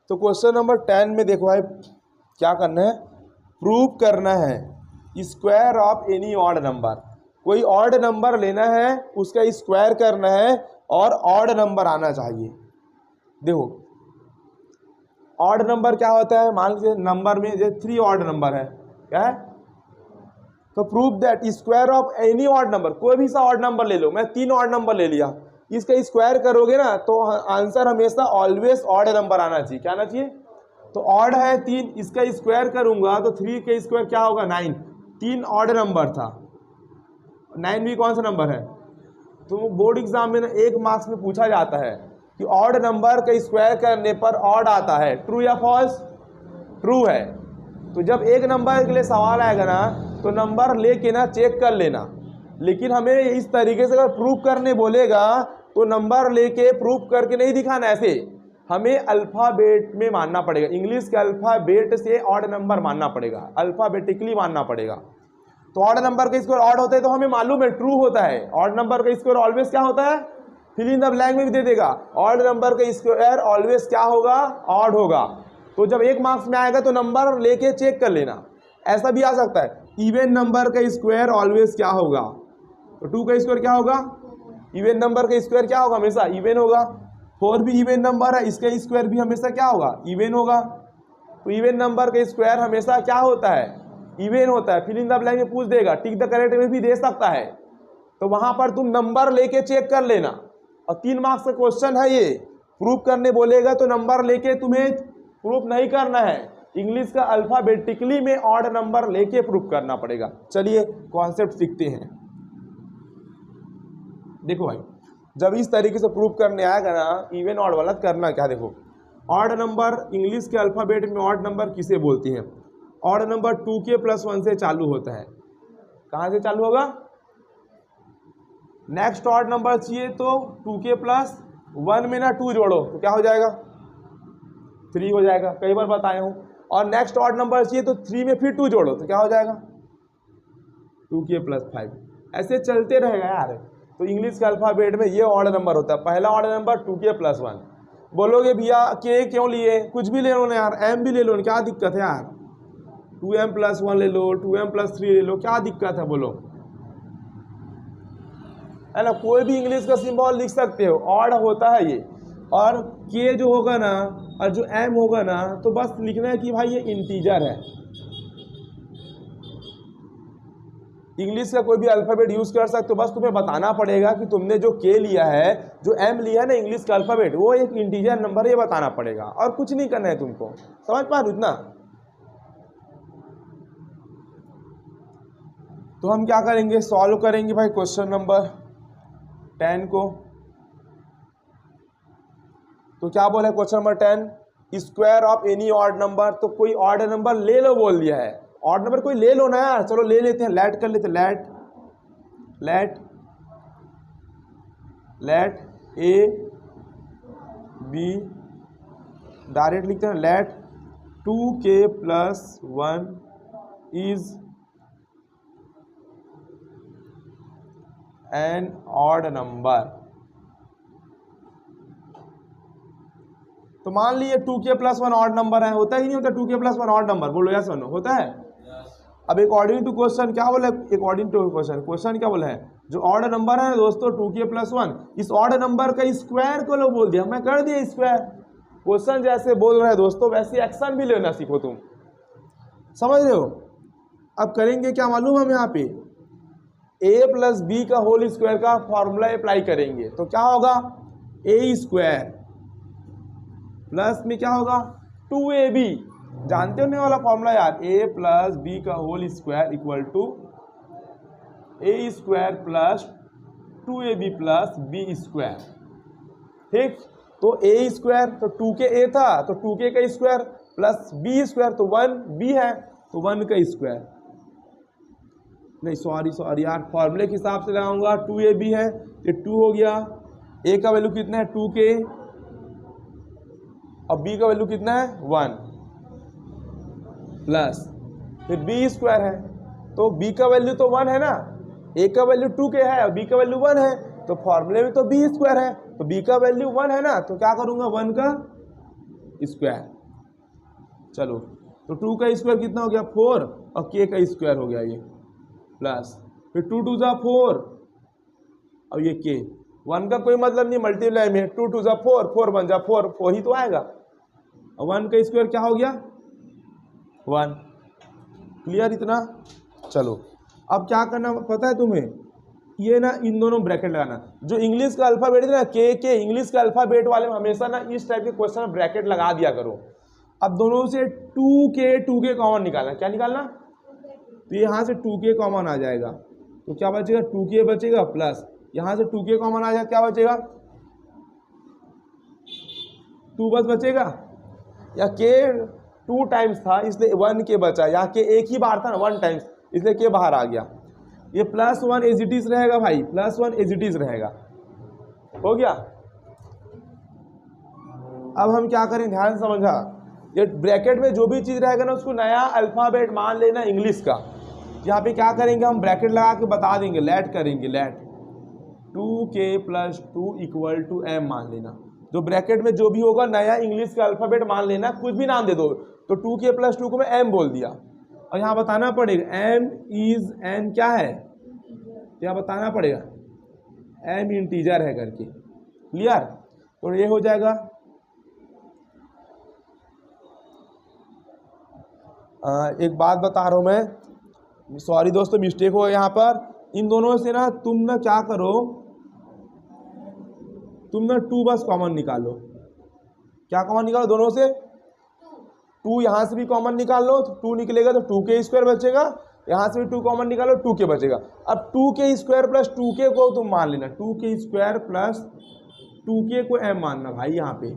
तो क्वेश्चन नंबर 10 में देखो भाई क्या करना है? प्रूव करना है square of any odd number. कोई ऑड नंबर लेना है, उसका स्क्वायर करना है और ऑड नंबर आना चाहिए। देखो ऑड नंबर क्या होता है? मान लीजिए नंबर में जैसे 3 ऑड नंबर है, क्या है? तो prove that square of any odd number, कोई भी सा ऑड नंबर ले लो। मैं 3 ऑड नंबर ले लिया, इसका स्क्वायर करोगे ना तो आंसर हमेशा ऑलवेज ऑड नंबर आना चाहिए। क्या आना चाहिए? तो ऑड है 3, इसका स्क्वायर करूंगा तो 3 का स्क्वायर क्या होगा? 9। 3 ऑड नंबर था, 9 भी कौन सा नंबर है? तो बोर्ड एग्जाम में ना 1 मार्क्स में पूछा जाता है कि ऑड नंबर का स्क्वायर करने पर ऑड आता है, ट्रू या फॉल्स? ट्रू है। तो जब एक नंबर के लिए सवाल आएगा ना तो नंबर लेके ना चेक कर लेना। लेकिन हमें इस तरीके से अगर प्रूफ करने बोलेगा तो नंबर लेके प्रूफ करके नहीं दिखाना। ऐसे हमें अल्फ़ाबेट में मानना पड़ेगा, इंग्लिश के अल्फ़ाबेट से ऑड नंबर मानना पड़ेगा, अल्फ़ाबेटिकली मानना पड़ेगा। तो तो ऑड नंबर का स्क्वायर ऑड होता है तो हमें मालूम है ट्रू होता है। ऑड नंबर का स्क्वायर ऑलवेज क्या होता है, फिल इन द ब्लैंक में भी दे देगा, ऑड नंबर का स्क्वायर ऑलवेज क्या होगा, ऑड होगा। तो जब 1 मार्क्स में आएगा तो नंबर लेके चेक कर लेना। ऐसा भी आ सकता है, इवन नंबर का स्क्वायर ऑलवेज क्या होगा, तो 2 का स्क्वायर क्या होगा, इवन नंबर का स्क्वायर क्या होगा, हमेशा इवन होगा। 4 भी इवन नंबर है, इसका स्क्वायर भी हमेशा क्या होगा, इवन होगा। तो इवन नंबर का स्क्वायर हमेशा क्या होता है, इवन होता है। फिल इन द ब्लैंक में पूछ देगा, टिक द करेक्ट में भी दे सकता है। तो वहां पर तुम नंबर लेके चेक कर लेना। और 3 मार्क्स का क्वेश्चन है ये, प्रूफ करने बोलेगा तो नंबर लेके तुम्हें प्रूफ नहीं करना है। इंग्लिश का अल्फाबेटिकली में ऑड नंबर लेके प्रूफ करना पड़ेगा। चलिए कॉन्सेप्ट सीखते हैं। देखो भाई, जब इस तरीके से प्रूफ करने आएगा ना इवन ऑड वाला, करना क्या, देखो ऑड नंबर इंग्लिश के अल्फाबेट में ऑड नंबर किसे बोलती हैं, ऑड नंबर 2k + 1 से चालू होता है। कहाँ से चालू होगा, नेक्स्ट ऑड नंबर चाहिए तो 2k + 1 में ना 2 जोड़ो तो क्या हो जाएगा, 3 हो जाएगा, कई बार बताया हूँ। और नेक्स्ट ऑड नंबर चाहिए तो 3 में फिर 2 जोड़ो तो क्या हो जाएगा, 2k + 5। ऐसे चलते रहेगा यार। तो इंग्लिश के अल्फाबेट में ये ऑड नंबर होता है। पहला ऑड नंबर 2k + 1। बोलोगे भैया k क्यों लिए, कुछ भी ले लो ना यार, m भी ले लो, क्या दिक्कत है यार, 2m + 1 ले लो, 2m + 3 ले लो, क्या दिक्कत है बोलो, है ना। कोई भी इंग्लिश का सिंबल लिख सकते हो, ऑड होता है ये। और k जो होगा ना और जो m होगा ना, तो बस लिखना है कि भाई ये इंटीजर है। इंग्लिश का कोई भी अल्फाबेट यूज कर सकते हो, बस तुम्हें बताना पड़ेगा कि तुमने जो k लिया है, जो m लिया है ना इंग्लिश का अल्फाबेट, वो एक इंटीजर नंबर, ये बताना पड़ेगा और कुछ नहीं करना है तुमको। समझ पा रहे हो इतना। तो हम क्या करेंगे, सॉल्व करेंगे भाई क्वेश्चन नंबर 10 को। तो क्या बोला question number 10, square of any odd number. तो कोई ऑड नंबर ले लो बोल दिया है, ऑड नंबर कोई ले लो ना यार, चलो ले लेते हैं, लेट कर लेते हैं, लेट ए बी, डायरेक्ट लिखते हैं, let 2k + 1 is an odd number. तो मान लीजिए 2k + 1 ऑड नंबर है, होता ही नहीं होता 2k + 1 ऑड नंबर, बोलो यस और नो, होता है। अब अकॉर्डिंग टू क्वेश्चन क्या बोला, अकॉर्डिंग टू क्वेश्चन क्या बोला है, जो ऑड नंबर है दोस्तों 2k + 1, इस ऑड नंबर का स्क्वायर को लो बोल दिया, मैं कर दिया स्क्वायर। क्वेश्चन जैसे बोल रहे हैं दोस्तों वैसे एक्शन भी लेना सीखो तुम, समझ रहे हो। अब करेंगे क्या मालूम, हम यहाँ पे a + b का होल स्क्वायर का फॉर्मूला अप्लाई करेंगे। तो क्या होगा, a² प्लस में क्या होगा 2ab, जानते हो नहीं वाला फॉर्मूला यार, a + b का whole square equal to a² + 2ab + b²। ठीक, तो a² तो 2k a था तो 2k का स्क्वायर प्लस b² तो 1b है तो 1 का स्क्वायर, नहीं सॉरी यार, फॉर्मूले के हिसाब से लगाऊंगा, 2ab है ये 2 हो गया, a का वैल्यू कितना है 2k और b का वैल्यू कितना है 1 प्लस फिर b² है, तो b का वैल्यू तो 1 है ना, a का वैल्यू 2k है और b का वैल्यू 1 है, तो फॉर्मूले में तो b² है, तो b का वैल्यू 1 है ना, तो क्या करूंगा 1 का स्क्वायर। चलो तो 2 का स्क्वायर कितना हो गया 4 और k का स्क्वायर हो गया ये, प्लस फिर 2 2 जा 4 और ये k, 1 का कोई मतलब नहीं मल्टीप्लाई में, 2 2 जा 4, 4 1 जा 4, 4 ही तो आएगा, और 1 का स्क्वायर क्या हो गया 1। क्लियर इतना। चलो अब क्या करना पता है तुम्हें, ये ना इन दोनों ब्रैकेट लगाना। जो इंग्लिश का अल्फाबेट है ना के इंग्लिश का अल्फाबेट वाले में हमेशा ना इस टाइप के क्वेश्चन में ब्रैकेट लगा दिया करो। अब दोनों से 2k कॉमन निकालना, क्या निकालना, तो यहाँ से 2k कॉमन आ जाएगा, तो क्या बचेगा 2k बचेगा, प्लस यहाँ से 2k कॉमन आ जाएगा, क्या बचेगा 2 बस बचेगा, या k 2 टाइम्स था इसलिए 1k बचा, यहाँ k एक ही बार था ना 1 टाइम्स इसलिए k बाहर आ गया, ये +1 एज इट इज रहेगा भाई, +1 एज इट इज रहेगा, हो गया। अब हम क्या करें, ध्यान समझा, ये ब्रैकेट में जो भी चीज रहेगा ना उसको नया अल्फाबेट मान लेना इंग्लिश का, यहाँ पे क्या करेंगे, हम ब्रैकेट लगा के बता देंगे, लेट करेंगे, लेट 2k + 2 = m मान लेना। जो ब्रैकेट में जो भी होगा नया इंग्लिश का अल्फाबेट मान लेना, कुछ भी नाम दे दो। तो 2k + 2 को मैं m बोल दिया, और यहाँ बताना पड़ेगा m इज n क्या है, यहाँ बताना पड़ेगा m इंटीजर है करके। क्लियर? तो ये हो जाएगा। एक बात बता रहा हूँ मैं, सॉरी दोस्तों मिस्टेक हो गया यहाँ पर। इन दोनों से ना तुम ना क्या करो, तुम ना 2 बस कॉमन निकालो। क्या कॉमन निकालो दोनों से? 2 यहाँ से भी कॉमन निकाल लो, तो 2 निकलेगा तो 2k² बचेगा, यहाँ से भी 2 कॉमन निकालो 2k बचेगा। अब 2k² + 2k को तुम मान लेना, 2k² + 2k को m मानना भाई। यहाँ पे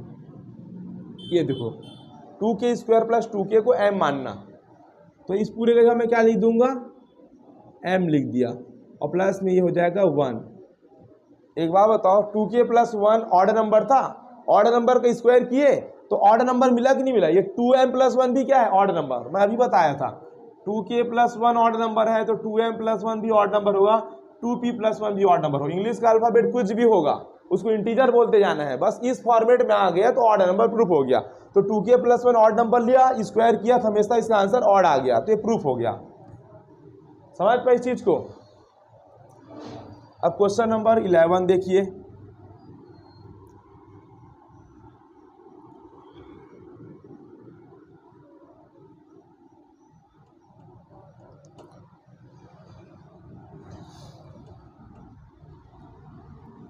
ये देखो 2k² + 2k को m मानना, तो इस पूरे का मैं क्या लिख दूंगा, m लिख दिया, और प्लस में ये हो जाएगा 1। एक बार बताओ, 2k + 1 ऑड नंबर था, ऑड नंबर का स्क्वायर किए तो ऑड नंबर मिला कि नहीं मिला? ये 2m + 1 भी क्या है, ऑड नंबर, मैं अभी बताया था। 2k + 1 ऑड नंबर है तो 2m + 1 भी ऑड नंबर होगा, 2p + 1 भी ऑड नंबर होगा। इंग्लिश का अल्फाबेट कुछ भी होगा उसको इंटीजर बोलते जाना है, बस इस फॉर्मेट में आ गया तो ऑड नंबर प्रूफ हो गया। तो 2k + 1 ऑड नंबर लिया, स्क्वायर किया, हमेशा इसका आंसर ऑड आ गया, तो ये प्रूफ हो गया। समझ पाए इस चीज को? अब क्वेश्चन नंबर 11 देखिए।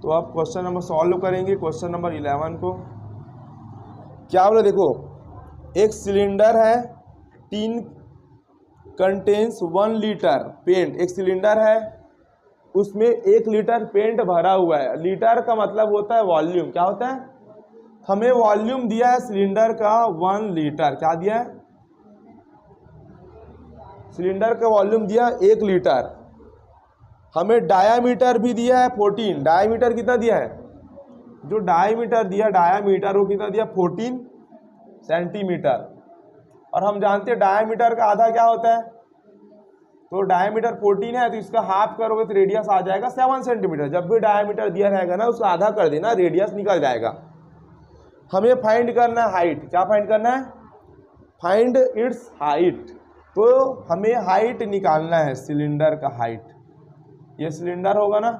तो आप क्वेश्चन नंबर सॉल्व करेंगे, क्वेश्चन नंबर 11 को। क्या बोले, देखो एक सिलेंडर है, टीन कंटेन्स 1 लीटर पेंट। एक सिलेंडर है, उसमें 1 लीटर पेंट भरा हुआ है। लीटर का मतलब होता है वॉल्यूम। क्या होता है? हमें वॉल्यूम दिया है सिलेंडर का 1 लीटर। क्या दिया है? सिलेंडर का वॉल्यूम दिया 1 लीटर। हमें डायामीटर भी दिया है 14। डायामीटर कितना दिया है? जो डायामीटर दिया, डायामीटर वो कितना दिया? 14 सेंटीमीटर। और हम जानते हैं डायामीटर का आधा क्या होता है? तो डायामीटर 14 है तो इसका हाफ करोगे तो रेडियस आ जाएगा 7 सेंटीमीटर। जब भी डायामीटर दिया रहेगा ना उसका आधा कर देना, रेडियस निकल जाएगा। हमें फाइंड करना है हाइट। क्या फाइंड करना है? Find its height. तो हमें हाइट निकालना है, सिलेंडर का हाइट। ये सिलेंडर होगा ना,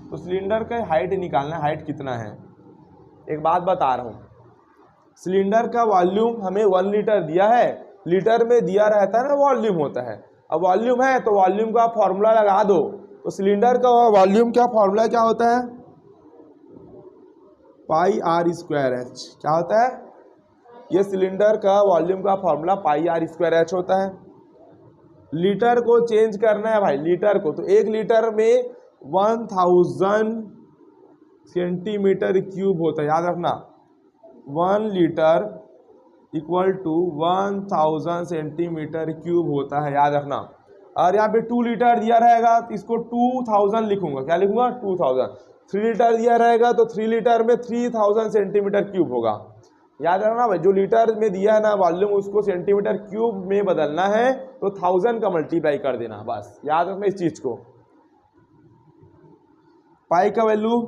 तो सिलेंडर का हाइट निकालना है, हाइट कितना है। एक बात बता रहा हूँ, सिलेंडर का वॉल्यूम हमें 1 लीटर दिया है, लीटर में दिया रहता है ना वॉल्यूम होता है। अब वॉल्यूम है तो वॉल्यूम का फॉर्मूला लगा दो। तो सिलेंडर का वॉल्यूम का फॉर्मूला क्या होता है? πr²h। क्या होता है? ये सिलेंडर का वॉल्यूम का फॉर्मूला πr²h होता है। लीटर को चेंज करना है भाई, लीटर को। तो 1 लीटर में 1000 सेंटीमीटर क्यूब होता है, याद रखना। 1 लीटर = 1000 सेंटीमीटर क्यूब होता है, याद रखना। और यहाँ पे 2 लीटर दिया रहेगा तो इसको 2000 लिखूंगा। क्या लिखूंगा? 2000। 3 लीटर दिया रहेगा तो 3 लीटर में 3000 सेंटीमीटर क्यूब होगा। याद रखना भाई, जो लीटर में दिया है ना वॉल्यूम, उसको सेंटीमीटर क्यूब में बदलना है तो 1000 का मल्टीप्लाई कर देना, बस याद रखना इस चीज को। पाई का वैल्यू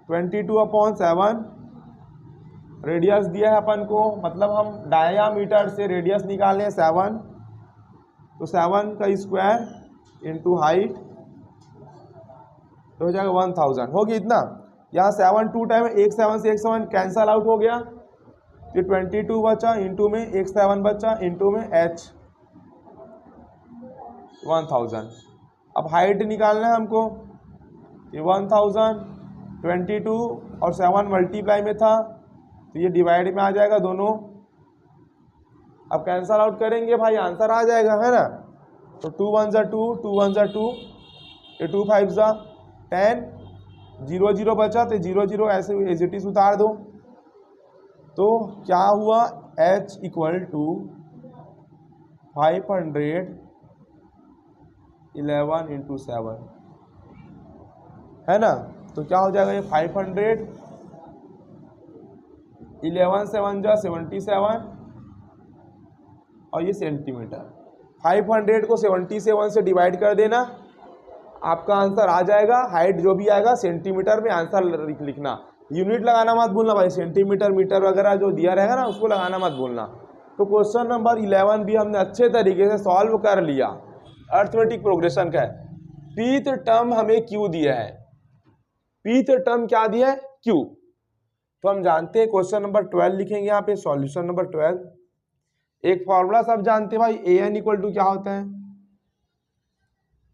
22/7। रेडियस दिया है अपन को, मतलब हम डायामीटर से रेडियस निकाले 7, तो 7 का स्क्वायर इंटू हाइट तो हो जाएगा 1000। हो गया इतना। यहाँ 7 2 टाइम 1 7 से 1 7 कैंसल आउट हो गया, तो 22 बचा, इंटू में 1 7 बचा, इंटू में h 1000। अब हाइट निकालना है हमको, ये 1000 22 और 7 मल्टीप्लाई में था तो ये डिवाइड में आ जाएगा दोनों। अब कैंसल आउट करेंगे भाई, आंसर आ जाएगा, है ना। तो 2 1 ज़ा 2, 2 1 ज़ा 2, ये 2 5 ज़ा 10, 0 0 बचा तो 0 0 ऐसे एज इट इज उतार दो। तो क्या हुआ? h = 511 × 7, है ना। तो क्या हो जाएगा ये 500, 11 7 ज़ा 77, और ये सेंटीमीटर। 500 को 77 से डिवाइड कर देना, आपका आंसर आ जाएगा। हाइट जो भी आएगा सेंटीमीटर में आंसर लिखना, यूनिट लगाना मत भूलना भाई, सेंटीमीटर मीटर वगैरह जो दिया रहेगा ना उसको लगाना मत भूलना। तो क्वेश्चन नंबर 11 भी हमने अच्छे तरीके से सॉल्व कर लिया। अर्थमेटिक प्रोग्रेशन का है। पीथ टर्म हमें क्यू दिया है, पीथ टर्म क्या दिया है, क्यू। तो हम जानते हैं क्वेश्चन नंबर 12 लिखेंगे यहाँ पे, सॉल्यूशन नंबर 12। एक फॉर्मूला सब जानते हैं भाई, ए एन इक्वल टू क्या होता है,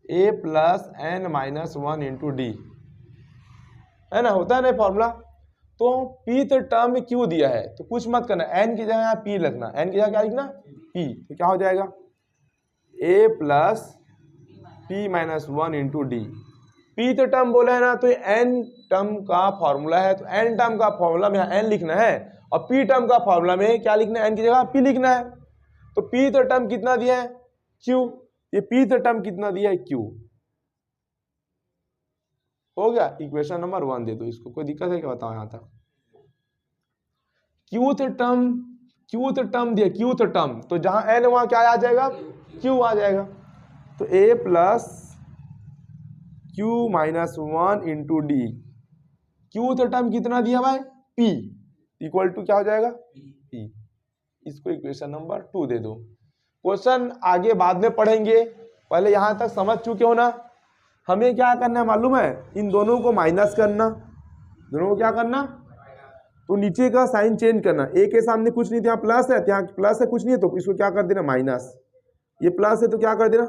a plus n minus 1 into d, है ना, होता है ना फॉर्मूला। तो पीथ टर्म क्यू दिया है तो कुछ मत करना, एन की जगह यहाँ पी लिखना, एन की जगह क्या लिखना, पी। तो क्या हो जाएगा, a plus p minus 1 into d. Pth term बोला है ना, तो एन टर्म का फॉर्मूला है, तो एन टर्म का फॉर्मूला में एन लिखना है, और पी टर्म का फॉर्मूला में क्या लिखना है, एन की जगह पी लिखना है। तो पीथ टर्म कितना दिया है, क्यू। ये पीथ टर्म कितना दिया है, क्यू। हो गया, इक्वेशन नंबर 1 दे दो इसको, कोई दिक्कत है क्या, बताओ यहाँ तक। क्यूथ टर्म दिया, क्यूथ टर्म, तो जहां एन वहां क्या आ जाएगा, क्यू आ जाएगा। तो a plus q minus 1 into d, qth term कितना दिया भाई, पी, इक्वल टू क्या हो जाएगा, पी। इसको इक्वेशन नंबर 2 दे दो। क्वेश्चन आगे बाद में पढ़ेंगे, पहले यहां तक समझ चुके हो ना। हमें क्या करना है मालूम है, इन दोनों को माइनस करना, दोनों को क्या करना, तो नीचे का साइन चेंज करना। ए के सामने कुछ नहीं था, यहाँ प्लस है, यहाँ प्लस है, कुछ नहीं है, तो इसको क्या कर देना, माइनस। ये प्लस है तो क्या कर देना,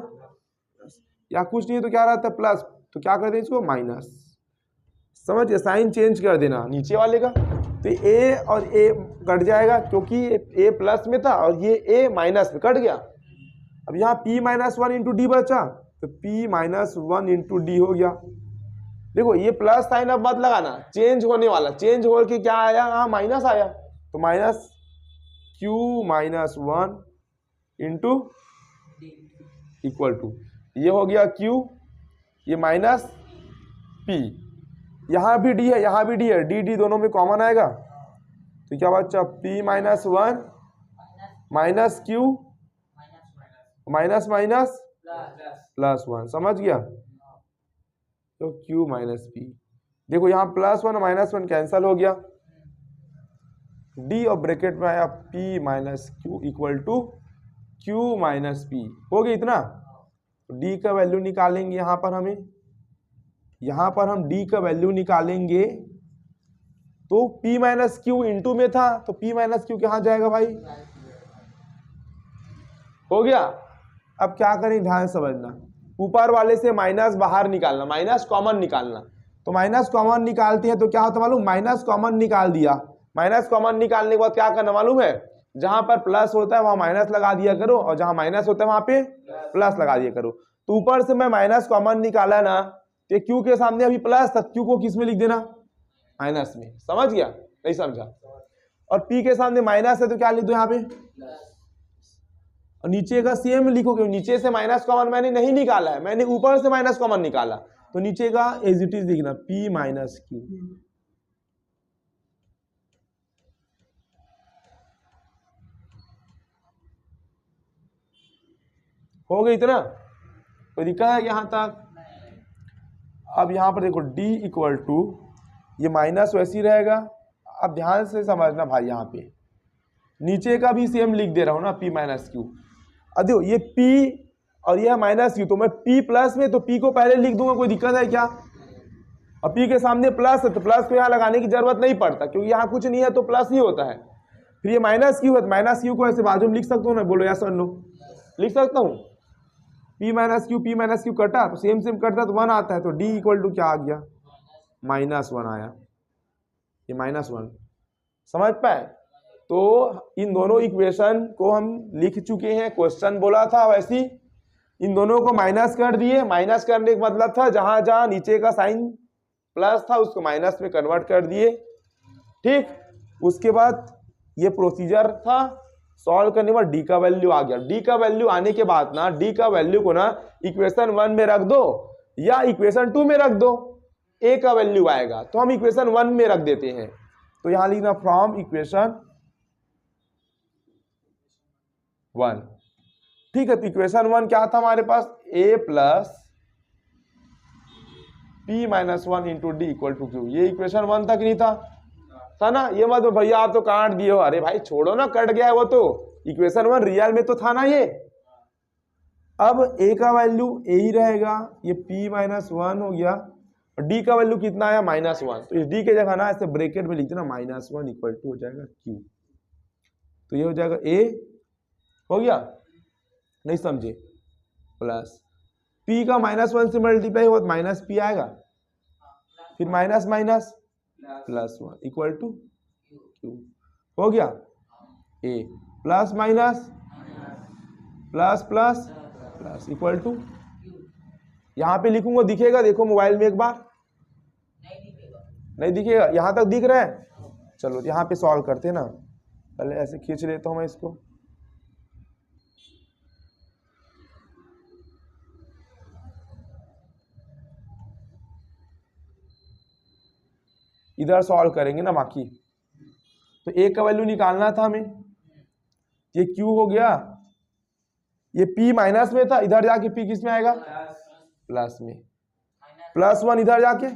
या कुछ नहीं है तो क्या रहता है, प्लस, तो क्या कर देना इसको, माइनस। समझिए, साइन चेंज कर देना नीचे वाले का। तो ए और ए कट जाएगा, क्योंकि ए प्लस में था और ये ए माइनस में कट गया। अब यहाँ p माइनस 1 इंटू डी बचा, तो p माइनस 1 इंटू डी हो गया। देखो ये प्लस साइन अब मत लगाना, चेंज होने वाला, चेंज हो के क्या आया, यहाँ माइनस आया, तो minus q minus 1 into equal to, ये हो गया q, ये माइनस p, यहाँ भी d है, यहाँ भी d है, डी दोनों में कॉमन आएगा, तो क्या बच्चा, p minus 1 minus q minus minus plus 1, समझ गया। तो q माइनस पी, देखो यहाँ प्लस 1 माइनस 1 कैंसल हो गया, d और ब्रैकेट में आया p minus q equal to q minus p, हो गया इतना। d का वैल्यू निकालेंगे, यहाँ पर हमें, यहाँ पर हम d का वैल्यू निकालेंगे, तो p माइनस क्यू इंटू में था, तो p माइनस क्यू कहाँ जाएगा भाई, हो गया। अब क्या करें, ध्यान समझना, ऊपर वाले से माइनस बाहर निकालना, माइनस कॉमन निकालना। तो माइनस कॉमन निकालते हैं तो क्या होता है मालूम, माइनस कॉमन निकाल दिया, माइनस कॉमन निकालने के बाद क्या करना मालूम है, जहां पर प्लस होता है वहां माइनस लगा दिया करो, और जहां माइनस होता है वहां पे प्लस लगा दिया करो। तो ऊपर से मैं माइनस कॉमन निकाला ना, तो क्यू के सामने अभी प्लस था, क्यू को किस में लिख देना, माइनस में, समझ गया, नहीं समझा। और पी के सामने माइनस है तो क्या लिख दो यहाँ पे, और नीचे का सेम लिखोगे, नीचे से माइनस कॉमन मैंने नहीं निकाला है, मैंने ऊपर से माइनस कॉमन निकाला, तो नीचे का एज इट इज लिखना, p माइनस क्यू। हो गई इतना, कोई दिक्कत है यहां तक। अब यहां पर देखो d इक्वल टू, ये माइनस वैसी रहेगा। अब ध्यान से समझना भाई, यहाँ पे नीचे का भी सेम लिख दे रहा हूं ना, p माइनस क्यू। अब देखो ये p और ये माइनस क्यू, तो मैं p प्लस में, तो p को पहले लिख दूंगा, कोई दिक्कत है क्या। और p के सामने प्लस है तो प्लस को यहाँ लगाने की जरूरत नहीं पड़ता, क्योंकि यहाँ कुछ नहीं है तो प्लस ही होता है। फिर ये माइनस क्यू है, तो माइनस क्यू को ऐसे बाजू में लिख सकता हूँ ना, बोलो यस और नो, लिख सकता हूँ। p माइनस क्यू कटा तो सेम कटता तो 1 आता है, तो d इक्वल टू क्या आ गया, माइनस 1 आया, ये माइनस 1, समझ पाए। तो इन दोनों इक्वेशन को हम लिख चुके हैं, क्वेश्चन बोला था वैसी, इन दोनों को माइनस कर दिए। माइनस करने का मतलब था जहां जहां नीचे का साइन प्लस था उसको माइनस में कन्वर्ट कर दिए, ठीक। उसके बाद ये प्रोसीजर था, सॉल्व करने के बाद डी का वैल्यू आ गया। डी का वैल्यू आने के बाद ना, डी का वैल्यू को ना इक्वेशन 1 में रख दो या इक्वेशन 2 में रख दो, ए का वैल्यू आएगा। तो हम इक्वेशन 1 में रख देते हैं, तो यहां लिखना फ्रॉम इक्वेशन 1, ठीक है, तो इक्वेशन 1 क्या था हमारे पास, a plus p minus 1 into d equal to q. ये इक्वेशन 1 था कि नहीं था ना। ये मत भैया आप तो काट दिए हो, अरे भाई छोड़ो ना, कट गया है वो तो, इक्वेशन 1 रियल में तो था ना ये। अब a का वैल्यू a ही रहेगा, ये p माइनस 1 हो गया, और d का वैल्यू कितना आया -1, तो इस d के जगह ना ऐसे ब्रैकेट में लिख देना -1 इक्वल टू हो जाएगा q। तो ये हो जाएगा a, हो गया, नहीं समझे, प्लस p का -1 से मल्टीप्लाई हुआ तो माइनस p आएगा, फिर minus minus plus 1 equal to q। हो गया a plus minus plus plus plus equal to, यहाँ पे लिखूंगा दिखेगा, देखो मोबाइल में एक बार, नहीं दिखेगा, यहाँ तक दिख रहा है। चलो यहाँ पे सॉल्व करते हैं ना, पहले ऐसे खींच लेता हूं मैं इसको, इधर सॉल्व करेंगे ना बाकी। तो a का वैल्यू निकालना था हमें, ये q हो गया, ये p माइनस में था, इधर जाके p किस में आएगा, प्लस में, +1 इधर जाके,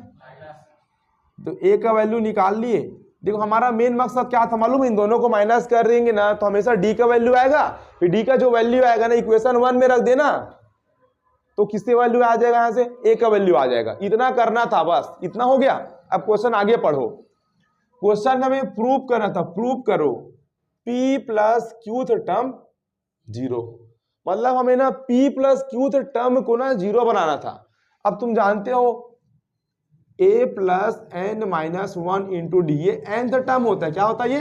तो a का वैल्यू निकाल लिए। देखो हमारा मेन मकसद क्या था मालूम है, इन दोनों को माइनस कर देंगे ना तो हमेशा d का वैल्यू आएगा, फिर d का जो वैल्यू आएगा ना इक्वेशन 1 में रख देना, तो किससे वैल्यू आ जाएगा, यहाँ से a का वैल्यू आ जाएगा। इतना करना था बस, इतना हो गया। अब क्वेश्चन आगे पढ़ो, क्वेश्चन हमें प्रूव करना था, प्रूव करो p प्लस क्यूथ टर्म 0, मतलब हमें ना p प्लस क्यूथ टर्म को ना 0 बनाना था। अब तुम जानते हो a plus n minus 1 into D, ये nth टर्म होता है, क्या होता है ये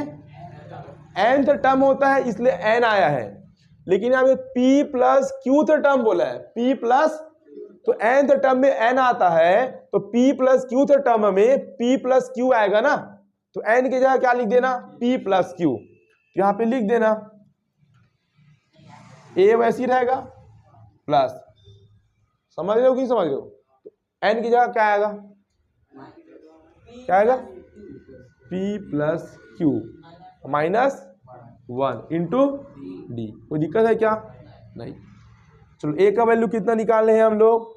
nth टर्म होता है, इसलिए n आया है। लेकिन यहाँ पे p प्लस क्यूथ टर्म बोला है, p प्लस, तो nth टर्म में n आता है, तो p प्लस क्यूथ टर्म में p प्लस q आएगा ना, तो n की जगह क्या लिख देना, p प्लस q, यहाँ पे लिख देना a वैसी रहेगा प्लस, समझ रहे हो कि समझ रहे हो, तो n की जगह क्या आएगा, क्या आएगा p plus q minus 1 into D. कोई दिक्कत है क्या, नहीं। चलो a का वैल्यू कितना निकाले हैं हम लोग,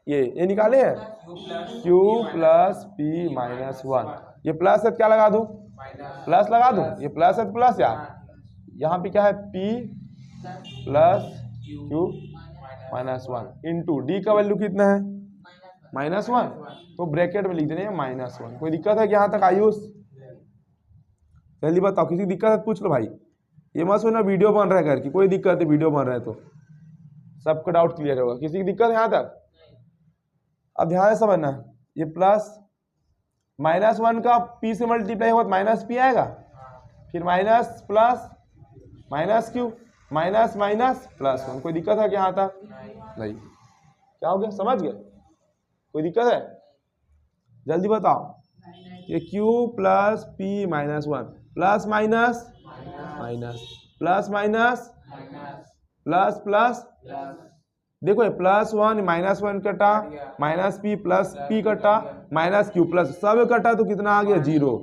ये निकाले हैं q प्लस p माइनस 1, ये प्लस है क्या लगा दूं, प्लस लगा दूं, ये प्लस है तो प्लस यार, यहाँ पे क्या है p plus q minus 1 into D का वैल्यू कितना है -1, तो ब्रैकेट में लिख देने -1। कोई दिक्कत है कि यहाँ तक आयुष, जल्दी बताओ, किसी दिक्कत है पूछ लो भाई, ये मत सुनना वीडियो बन रहा है करके, कोई दिक्कत है वीडियो बन रहा है तो सबका डाउट क्लियर होगा, किसी की दिक्कत है यहाँ तक। अब ध्यान से समझना, ये प्लस -1 का p से मल्टीप्लाई हुआ तो माइनस p आएगा, फिर minus plus minus q minus minus plus 1। कोई दिक्कत है कि यहाँ तक, नहीं। क्या हो गया, समझ गए, कोई दिक्कत है, जल्दी बताओ। ये q plus p minus 1 plus minus minus plus minus plus plus, देखो ये +1 -1 कटा, माइनस p प्लस p कटा, माइनस q प्लस, सब कटा तो कितना आ गया 0।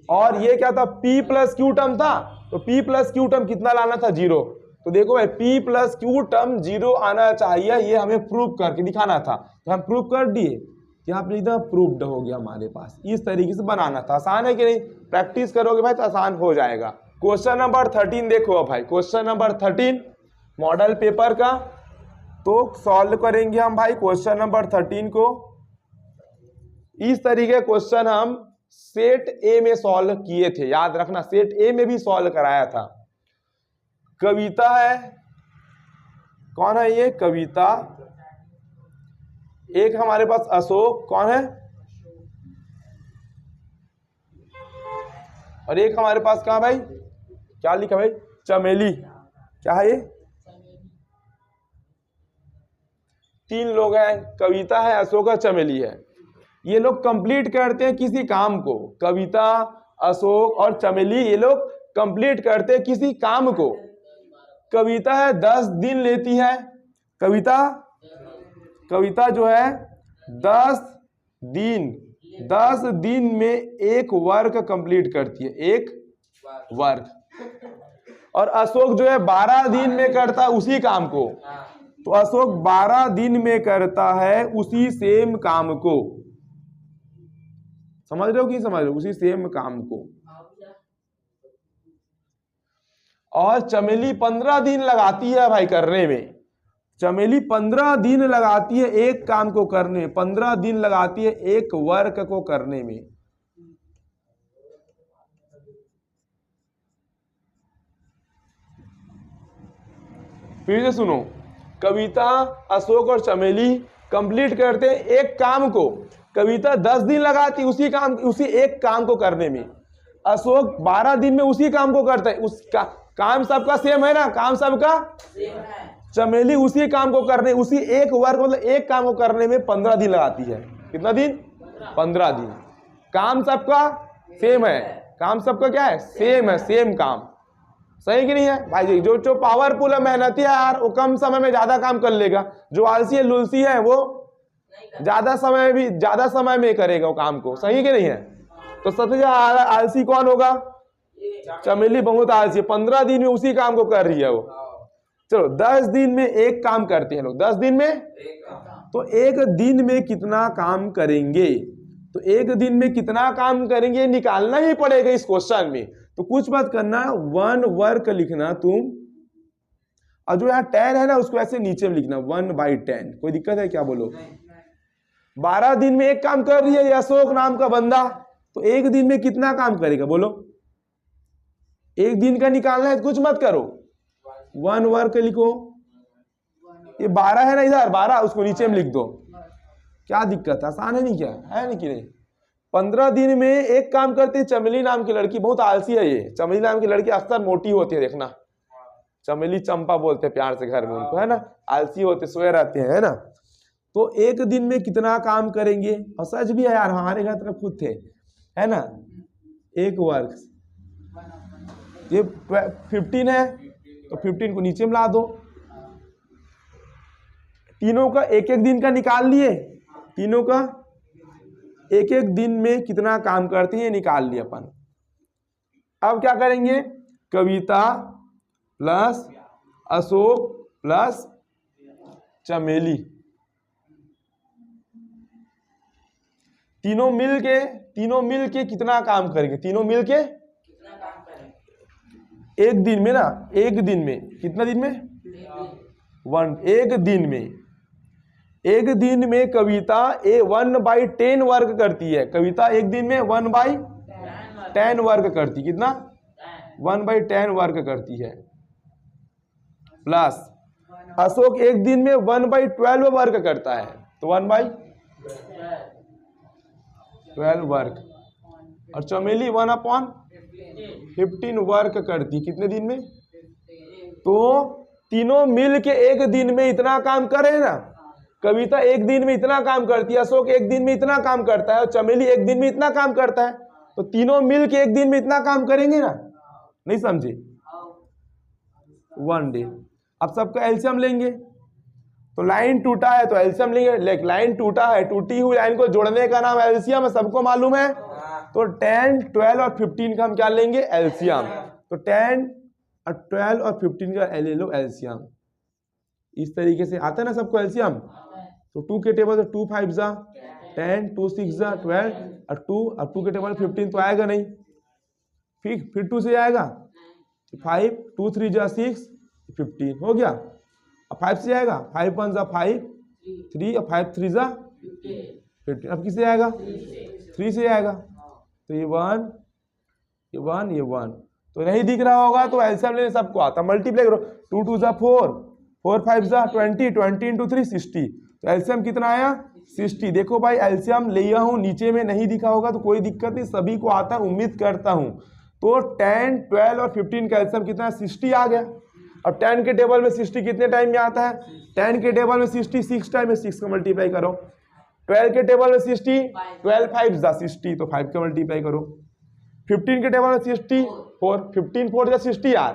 और ये क्या था, p प्लस q टर्म था, तो p प्लस q टर्म कितना लाना था 0। तो देखो भाई p प्लस q टर्म 0 आना चाहिए, ये हमें प्रूव करके दिखाना था, तो हम प्रूव कर दिए, यहाँ पे एकदम प्रूव्ड हो गया हमारे पास। इस तरीके से बनाना था, आसान है कि नहीं, प्रैक्टिस करोगे भाई तो आसान हो जाएगा। क्वेश्चन नंबर 13 देखो अब भाई, क्वेश्चन नंबर 13 मॉडल पेपर का, तो सॉल्व करेंगे हम भाई क्वेश्चन नंबर 13 को। इस तरीके क्वेश्चन हम सेट ए में सॉल्व किए थे, याद रखना, सेट ए में भी सॉल्व कराया था। कविता है, कौन है ये, कविता, एक हमारे पास अशोक, कौन है, और एक हमारे पास कहा भाई, क्या लिखा भाई, चमेली, क्या है ये, 3 लोग हैं, कविता है, अशोक है, चमेली है। ये लोग कंप्लीट करते हैं किसी काम को, कविता, अशोक और चमेली, ये लोग कंप्लीट करते हैं किसी काम को। कविता है 10 दिन लेती है, कविता जो है 10 दिन में एक वर्क कंप्लीट करती है, एक वर्क। और अशोक जो है 12 दिन में करता है उसी काम को। तो अशोक 12 दिन में करता है उसी सेम काम को। समझ रहे हो कि समझ रहे हो? उसी सेम काम को। और चमेली 15 दिन लगाती है भाई करने में। चमेली 15 दिन लगाती है एक काम को करने में, 15 दिन लगाती है एक वर्क को करने में। फिर से सुनो, कविता, अशोक और चमेली कंप्लीट करते हैं एक काम को। कविता 10 दिन लगाती उसी एक काम को करने में। अशोक 12 दिन में उसी काम को करता है। उसका काम सबका सेम है ना, काम सबका सेम है। चमेली उसी काम को करने, उसी एक वर्क मतलब एक काम को करने में 15 दिन लगाती है। कितना दिन? 15 दिन। काम सबका सेम है। काम सबका क्या है? सेम है, सेम काम। सही कि नहीं है भाई जी? जो पावरफुल है, मेहनती है यार, वो कम समय में ज्यादा काम कर लेगा। जो आलसी है, लुलसी है, वो ज्यादा समय में करेगा वो काम को। सही कि नहीं है? तो सबसे ज्यादा आलसी कौन होगा? चमेली बहुत आलसी है, 15 दिन में उसी काम को कर रही है वो। चलो 10 दिन में एक काम करते हैं लोग। 10 दिन में तो एक दिन में कितना काम करेंगे? तो एक दिन में कितना काम करेंगे निकालना ही पड़ेगा इस क्वेश्चन में। तो कुछ बात करना, 1 वर्क लिखना तुम, और जो यहाँ 10 है ना उसको ऐसे नीचे में लिखना 1/10। कोई दिक्कत है क्या? बोलो। 12 दिन में एक काम कर रही है अशोक नाम का बंदा, तो एक दिन में कितना काम करेगा? बोलो। एक दिन का निकालना है, कुछ मत करो, 1 वर्क लिखो। ये 12 है ना, इधर 12, उसको नीचे में लिख दो। क्या दिक्कत है? आसान है नहीं? क्या है नहीं कि नहीं? 15 दिन में एक काम करती है चमेली नाम की लड़की। बहुत आलसी है ये। चमेली नाम की लड़की अक्सर मोटी होती है, देखना। चमेली चंपा बोलते हैं प्यार से घर में उनको, है ना। आलसी होते, सोए रहते हैं, है ना। तो एक दिन में कितना काम करेंगे? और सच भी है यार, हमारे घर तरफ खुद थे, है ना। एक वर्क, ये 15 है तो 15 को नीचे में ला दो। तीनों का एक एक दिन का निकाल लिए। तीनों का एक एक दिन में कितना काम करती है निकाल लिया अपन। अब क्या करेंगे? कविता प्लस अशोक प्लस चमेली, तीनों मिलके कितना काम करेंगे? तीनों मिलके एक दिन में ना, एक दिन में कितना दिन में? 1। एक दिन में कविता 1/10 वर्क करती है। कविता एक दिन में 1/10 वर्क करती। कितना? 1/10 वर्क करती है। प्लस अशोक एक दिन में 1/12 वर्क करता है, तो 1/12 वर्क। और चमेली 1/15 वर्क करती। कितने दिन में? तो तीनों मिल के एक दिन में इतना काम करे ना। कविता एक दिन में इतना काम करती है, अशोक एक दिन में इतना काम करता है, और चमेली एक दिन में इतना काम करता है। तो तीनों मिल के एक दिन में इतना काम करेंगे ना। नहीं समझे? 1 डे। अब सबका एलसीएम लेंगे। तो लाइन टूटा है तो एलसीएम लेंगे। लाइन टूटा है, टूटी हुई लाइन को जोड़ने का नाम एलसीएम है, सबको मालूम है। तो 10, 12 और 15 का हम क्या लेंगे? एलसीएम। तो 10 और 12 और 15 का ले लो एलसीएम। इस तरीके से आता है ना सबको एलसीएम। तो 2 के टेबल से 2 5 जा 10, 2 6 जा 12 और 2 के टेबल 15 तो आएगा नहीं। फिर 2 से आएगा 5, 2 3 जा 6, 15 हो गया। अब 5 से आएगा 5 1 जा 5, 3 और 5 3 जा 15। अब किससे आएगा? 3 से आएगा। तो ये 1, ये 1, ये 1। तो नहीं दिख रहा होगा तो एलसीएम लेने सबको आता। मल्टीप्लाई करो, 2 2 जा 4, 4 5 जा 20, 20 into 3 60। तो एलसीएम कितना आया? 60। देखो भाई एलसीएम लिया हूं, नीचे में नहीं दिखा होगा तो कोई दिक्कत नहीं, सभी को आता है उम्मीद करता हूं। तो 10, 12 और 15 का एलसीएम कितना? 60 आ गया। अब 10 के टेबल में 60 कितने टाइम में आता है? 10 के टेबल में 60 6 टाइम में, 6 का मल्टीप्लाई करो। 12 के टेबल में 60, 12 5 जा 60, तो 5 का मल्टीप्लाई करो। 15 के टेबल में 60 4, 15 4 जा 60 यार।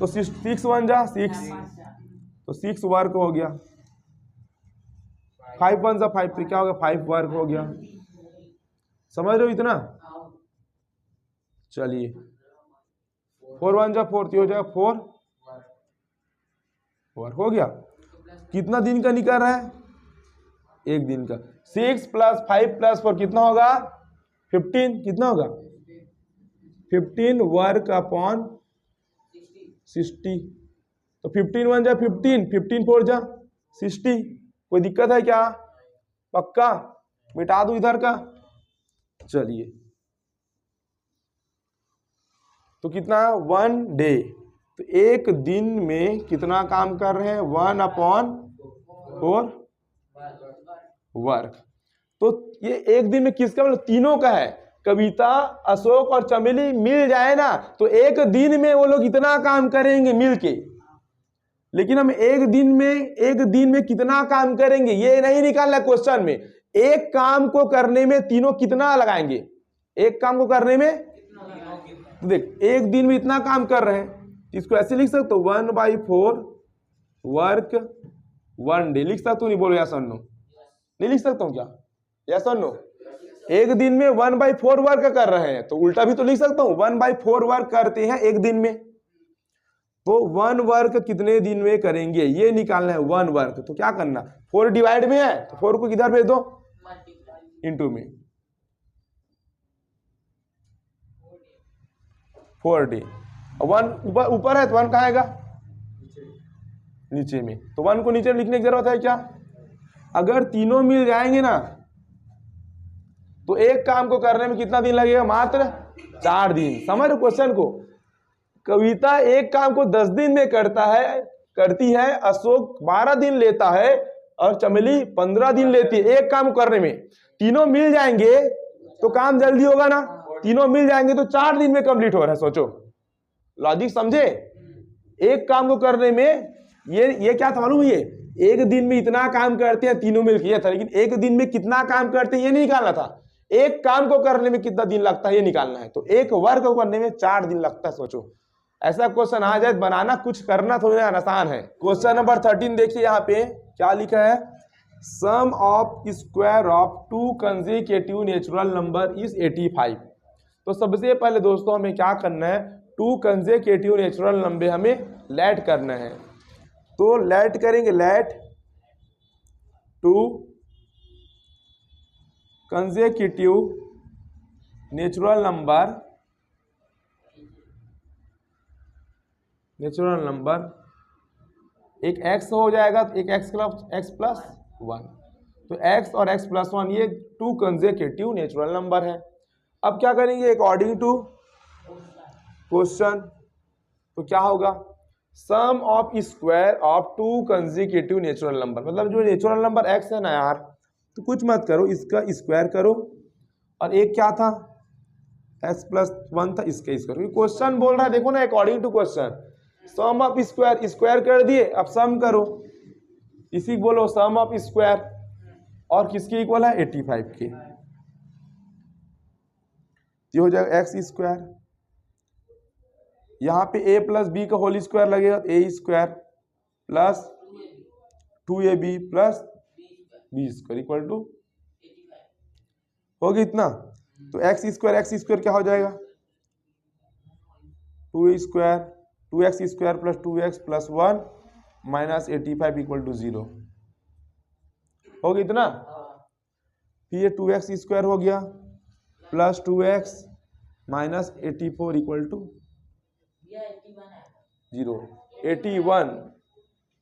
तो 6 1 जा 6, तो 6 वर्क हो गया। 5 1 जा 5, तो क्या हो गया? 5 वर्क हो गया। समझ रहे हो इतना? चलिए 4 1 जा 4, हो जाएगा 4 वर्क। हो गया। कितना दिन का निकल रहा है? एक दिन का। 6 + 5 + 4 कितना होगा? 15। कितना होगा? 15 वर्क अपॉन 60। तो 15 1 जा 15, 15 4 जा 60। कोई दिक्कत है क्या? पक्का? मिटा दूं इधर का? चलिए, तो कितना? 1 डे। तो एक दिन में कितना काम कर रहे हैं? 1/4 वर्क। तो ये एक दिन में किसका? मतलब तीनों का है। कविता, अशोक और चमेली मिल जाए ना तो एक दिन में वो लोग इतना काम करेंगे मिलके। लेकिन हम एक दिन में कितना काम करेंगे ये नहीं निकालना क्वेश्चन में। एक काम को करने में तीनों कितना लगाएंगे? एक काम को करने में, तो देख एक दिन में इतना काम कर रहे हैं, इसको ऐसे लिख सकते हो 1/4 वर्क 1 डे। लिख सकता हूँ? नहीं बोलो, यस और नो? नहीं लिख सकता हूँ क्या? यस और नो? एक दिन में 1/4 वर्क कर रहे हैं, तो उल्टा भी तो लिख सकता हूँ, 1/4 वर्क करते हैं एक दिन में। तो 1 वर्क कितने दिन में करेंगे ये निकालना है। 1 वर्क तो क्या करना? 4 डिवाइड में है तो 4 को किधर भेज दो? इंटू में। 4 डे। 1 ऊपर है तो 1 कहाँ आएगा? नीचे में। तो 1 को नीचे लिखने की जरूरत है क्या? अगर तीनों मिल जाएंगे ना तो एक काम को करने में कितना दिन लगेगा? मात्र 4 दिन। समझ रहे क्वेश्चन को? कविता एक काम को 10 दिन में करती है, अशोक 12 दिन लेता है और चमेली 15 दिन लेती है एक काम करने में। तीनों मिल जाएंगे तो काम जल्दी होगा ना? तीनों मिल जाएंगे तो 4 दिन में कंप्लीट हो रहा है। सोचो, लॉजिक समझे? एक काम को करने में ये क्या था मालूम? ये एक दिन में इतना काम करते हैं तीनों मिलकर, ये था। लेकिन एक दिन में कितना काम करते हैं ये नहीं निकालना था। एक काम को करने में कितना दिन लगता है ये निकालना है। तो एक वर्क को करने में 4 दिन लगता है। सोचो, ऐसा क्वेश्चन आ जाए, बनाना कुछ करना थोड़ा आसान है। क्वेश्चन नंबर 13 देखिए, यहाँ पे क्या लिखा है? Sum of square of 2 consecutive natural number is 85। तो सबसे पहले दोस्तों हमें क्या करना है? 2 कंसेक्यूटिव नेचुरल नंबर हमें लेट करना है। तो लेट करेंगे, लेट 2 कंसेक्यूटिव नेचुरल नंबर एक x हो जाएगा, एक x + 1। तो x और x + 1 ये 2 कंसेक्यूटिव नेचुरल नंबर है। अब क्या करेंगे? अकॉर्डिंग टू क्वेश्चन तो क्या होगा? Sum of square of 2 consecutive natural number, मतलब जो नेचुरल नंबर x है ना यार, तो कुछ मत करो, इसका स्क्वायर करो। और एक क्या था? x + 1 था, इसका स्क्वायर। क्वेश्चन बोल रहा है, देखो ना, according to question sum of square कर दिए, अब सम करो। इसी बोलो सम ऑफ स्क्वायर, और किसके इक्वल है? 85 के। ये हो जाएगा x²। यहाँ पे a + b का होल स्क्वायर लगेगा, a² + 2ab + b² equal to हो गया इतना। तो x² क्या हो जाएगा? 2a² 2x² + 2x + 1 - 85 = 0 हो गया इतना। फिर ये 2x² हो गया + 2x - 84 = 0।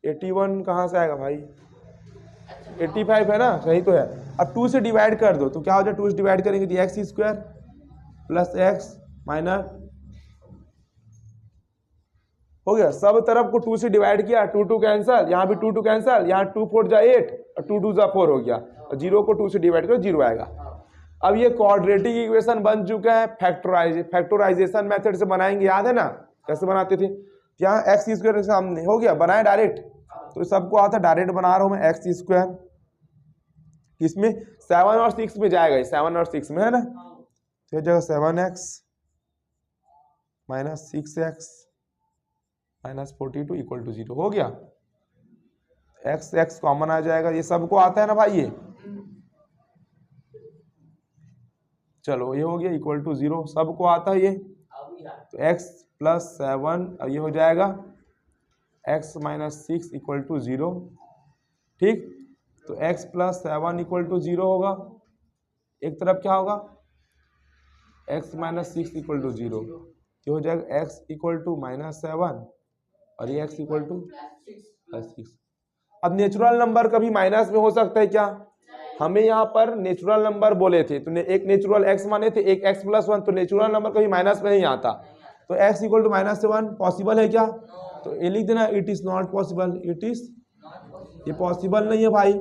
81 कहाँ से आएगा भाई? 85 है ना, सही तो है। अब 2 से डिवाइड कर दो तो क्या हो जाए? 2 से डिवाइड करेंगे तो x² + x माइनस हो गया। सब तरफ को 2 से डिवाइड किया, 2 2 कैंसल, यहाँ भी 2 2 कैंसल, यहाँ 2 4 जा 8 और 2 2 जा 4 हो गया। और 0 को 2 से डिवाइड करो 0 आएगा। अब ये क्वाड्रेटिक इक्वेशन बन चुका है। फैक्टराइजेशन मेथड से बनाएंगे, याद है ना कैसे बनाते थे? यहाँ x² के सामने हो गया, बनाए डायरेक्ट। तो सबको आता डायरेक्ट बना रहा हूँ मैं। x², इसमें 7 और 6 में जाएगा, 7 और 6 में है ना, तो जगह 7x - 6x - 42 = 0 हो गया। x कॉमन आ जाएगा, ये सबको आता है ना भाई ये। चलो ये हो गया = 0, सबको आता है ये। तो x प्लस 7 और ये हो जाएगा x माइनस 6 इक्वल टू 0। ठीक, तो x प्लस 7 इक्वल टू 0 होगा। एक तरफ क्या होगा, x माइनस 6 इक्वल टू 0, ये हो जाएगा x इक्वल टू माइनस 7 और ये x इक्वल टू प्लस 6। अब नेचुरल नंबर कभी माइनस में हो सकता है क्या? हमें यहाँ पर नेचुरल नंबर बोले थे, तो एक नेचुरल x माने थे, एक x प्लस 1, तो नेचुरल नंबर कभी माइनस में नहीं आता। तो x equal to minus 7 possible है क्या? तो ये लिख देना, it is not possible, it is, ये पॉसिबल नहीं है भाई।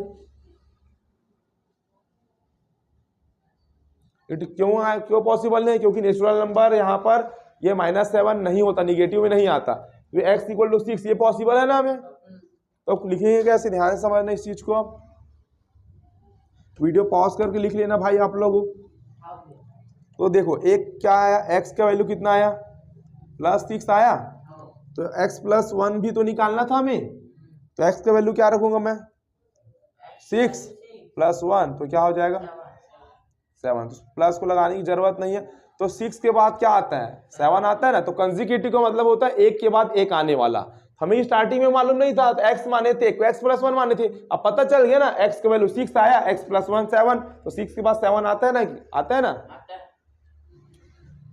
इट क्यों पॉसिबल नहीं? क्योंकि नेचुरल नंबर यहाँ पर ये -7 नहीं होता, निगेटिव में नहीं आता। तो x इक्वल टू 6 ये पॉसिबल है ना हमें, तो लिखेंगे कैसे? ध्यान से समझना इस चीज को। आप वीडियो पॉज करके लिख लेना भाई आप लोग। तो देखो एक क्या आया, x का वैल्यू कितना आया, +6 आया, तो x प्लस 1 भी तो निकालना था हमें, तो x का वैल्यू क्या रखूंगा मैं, 6 प्लस 1, तो क्या हो जाएगा 7। तो प्लस को लगाने की जरूरत नहीं है। तो 6 के बाद क्या आता है, 7 आता है ना, तो कंसेक्यूटिव का मतलब होता है एक के बाद एक आने वाला। हमें स्टार्टिंग में मालूम नहीं था, तो x माने थे, x प्लस 1 माने थे, अब पता चल गया ना, x का वैल्यू 6 आया, x प्लस 1 7, तो 6 के बाद 7 आता है ना, आता है ना।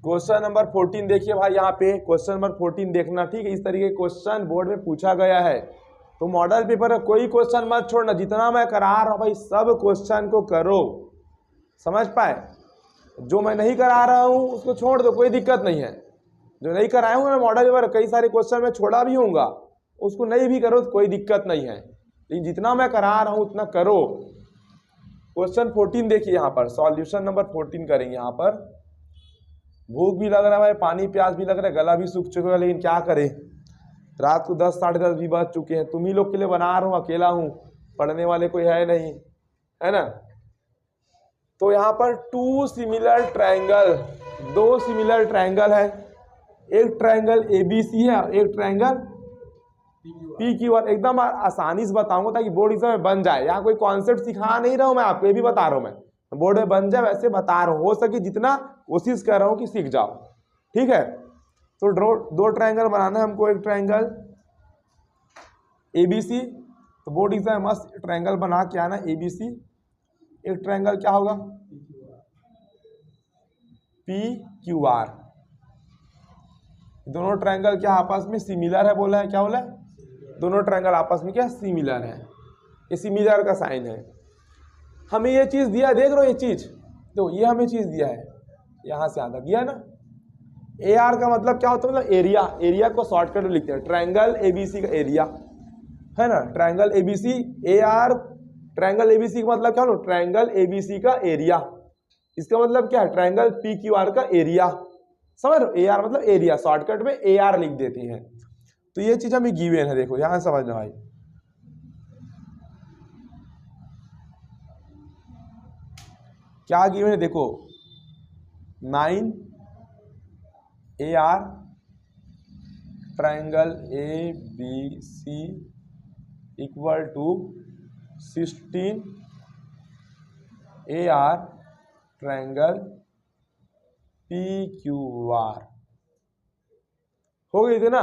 क्वेश्चन नंबर 14 देखिए भाई, यहाँ पे क्वेश्चन नंबर 14 देखना, ठीक है। इस तरीके के क्वेश्चन बोर्ड में पूछा गया है, तो मॉडल पेपर है, कोई क्वेश्चन मत छोड़ना, जितना मैं करा रहा हूँ भाई सब क्वेश्चन को करो, समझ पाए। जो मैं नहीं करा रहा हूँ उसको छोड़ दो, कोई दिक्कत नहीं है। जो नहीं कराया हूँ ना मॉडल पेपर, कई सारे क्वेश्चन में छोड़ा भी होऊंगा, उसको नहीं भी करो तो कोई दिक्कत नहीं है, लेकिन जितना मैं करा रहा हूँ उतना करो। क्वेश्चन 14 देखिए, यहाँ पर सॉल्यूशन नंबर 14 करेंगे। यहाँ पर भूख भी लग रहा है भाई, पानी प्यास भी लग रहा है, गला भी सूख चुका है, लेकिन क्या करें, रात को 10 साढ़े 10 भी बज चुके हैं। तुम ही लोग के लिए बना रहा हूँ, अकेला हूँ, पढ़ने वाले कोई है नहीं, है ना। तो यहाँ पर 2 सिमिलर ट्रायंगल, 2 सिमिलर ट्रायंगल है, एक ट्रायंगल ABC है और एक ट्रायंगल PQR। एकदम आसानी से बताऊंगा ताकि बोर्ड एग्जाम में बन जाए। यहाँ कोई कॉन्सेप्ट सिखा नहीं रहा हूँ मैं आपको, ये भी बता रहा हूँ मैं, बोर्ड में बन जाए वैसे बता रहा हूँ, हो सके जितना कोशिश कर रहा हूँ कि सीख जाओ, ठीक है। तो दो ट्रायंगल बनाना है हमको, एक ट्रायंगल ABC, तो बोर्ड एग्जाम में मस्त ट्रायंगल बना के आना ABC। एक ट्रायंगल क्या होगा, PQR। दोनों ट्रायंगल क्या आपस में सिमिलर है, बोला है, क्या बोला है, दोनों ट्रायंगल आपस में क्या सिमिलर है, ये सिमिलर का साइन है। हमें ये चीज दिया, देख रहे हो ये चीज, तो ये हमें चीज दिया है, यहां से आता दिया ना। AR का मतलब क्या होता है, मतलब एरिया, एरिया को शॉर्टकट में लिखते हैं, ट्रायंगल ABC का एरिया है ना, triangle ABC AR, triangle ABC का मतलब क्या हो, ट्रायंगल ABC का एरिया, इसका मतलब क्या है, ट्रायंगल PQR का एरिया, समझ लो। AR मतलब एरिया, शॉर्टकट में AR लिख देते हैं। तो ये चीज हमें गिवन है, देखो ध्यान समझना भाई। क्या गिवन है देखो, 9 AR triangle ABC equal to 16 AR triangle PQR। हो गई थी ना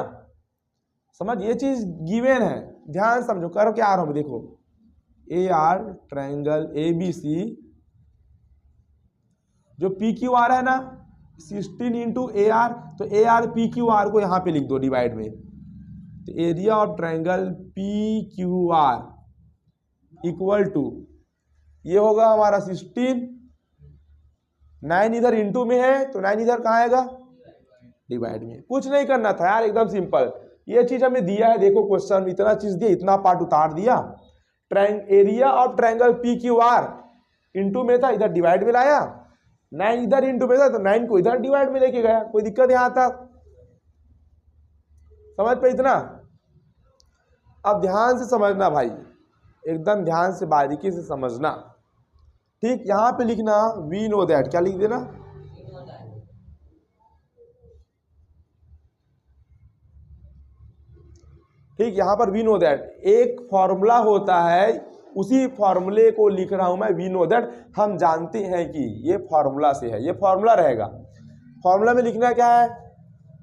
समझ, ये चीज गिवन है, ध्यान समझो, करो क्या आ रहा हूं, देखो AR ट्रायंगल ABC, जो PQR है ना 16 इंटू AR, तो AR PQR को यहां पे लिख दो डिवाइड में, तो area of triangle PQR equal to, ये होगा हमारा 16, 9 इधर इंटू में है, तो 9 इधर कहाँ आएगा, डिवाइड में। कुछ नहीं करना था यार, एकदम सिंपल, ये चीज हमें दिया है, देखो क्वेश्चन इतना चीज दिया, इतना पार्ट उतार दिया, area of triangle PQR into में था, इधर डिवाइड में लाया, 9 इधर इंटू में था, तो 9 को इधर डिवाइड में लेके गया, कोई दिक्कत यहाँ तक, समझ पे इतना। अब ध्यान से समझना भाई, एकदम ध्यान से बारीकी से समझना, ठीक। यहां पे लिखना वी नो दैट, क्या लिख देना, ठीक। यहां पर वी नो दैट एक फॉर्मूला होता है, उसी फॉर्मूले को लिख रहा हूं मैं, वी नो दैट, हम जानते हैं कि ये फॉर्मूला से है, ये फॉर्मूला रहेगा। फॉर्मूला में लिखना क्या है,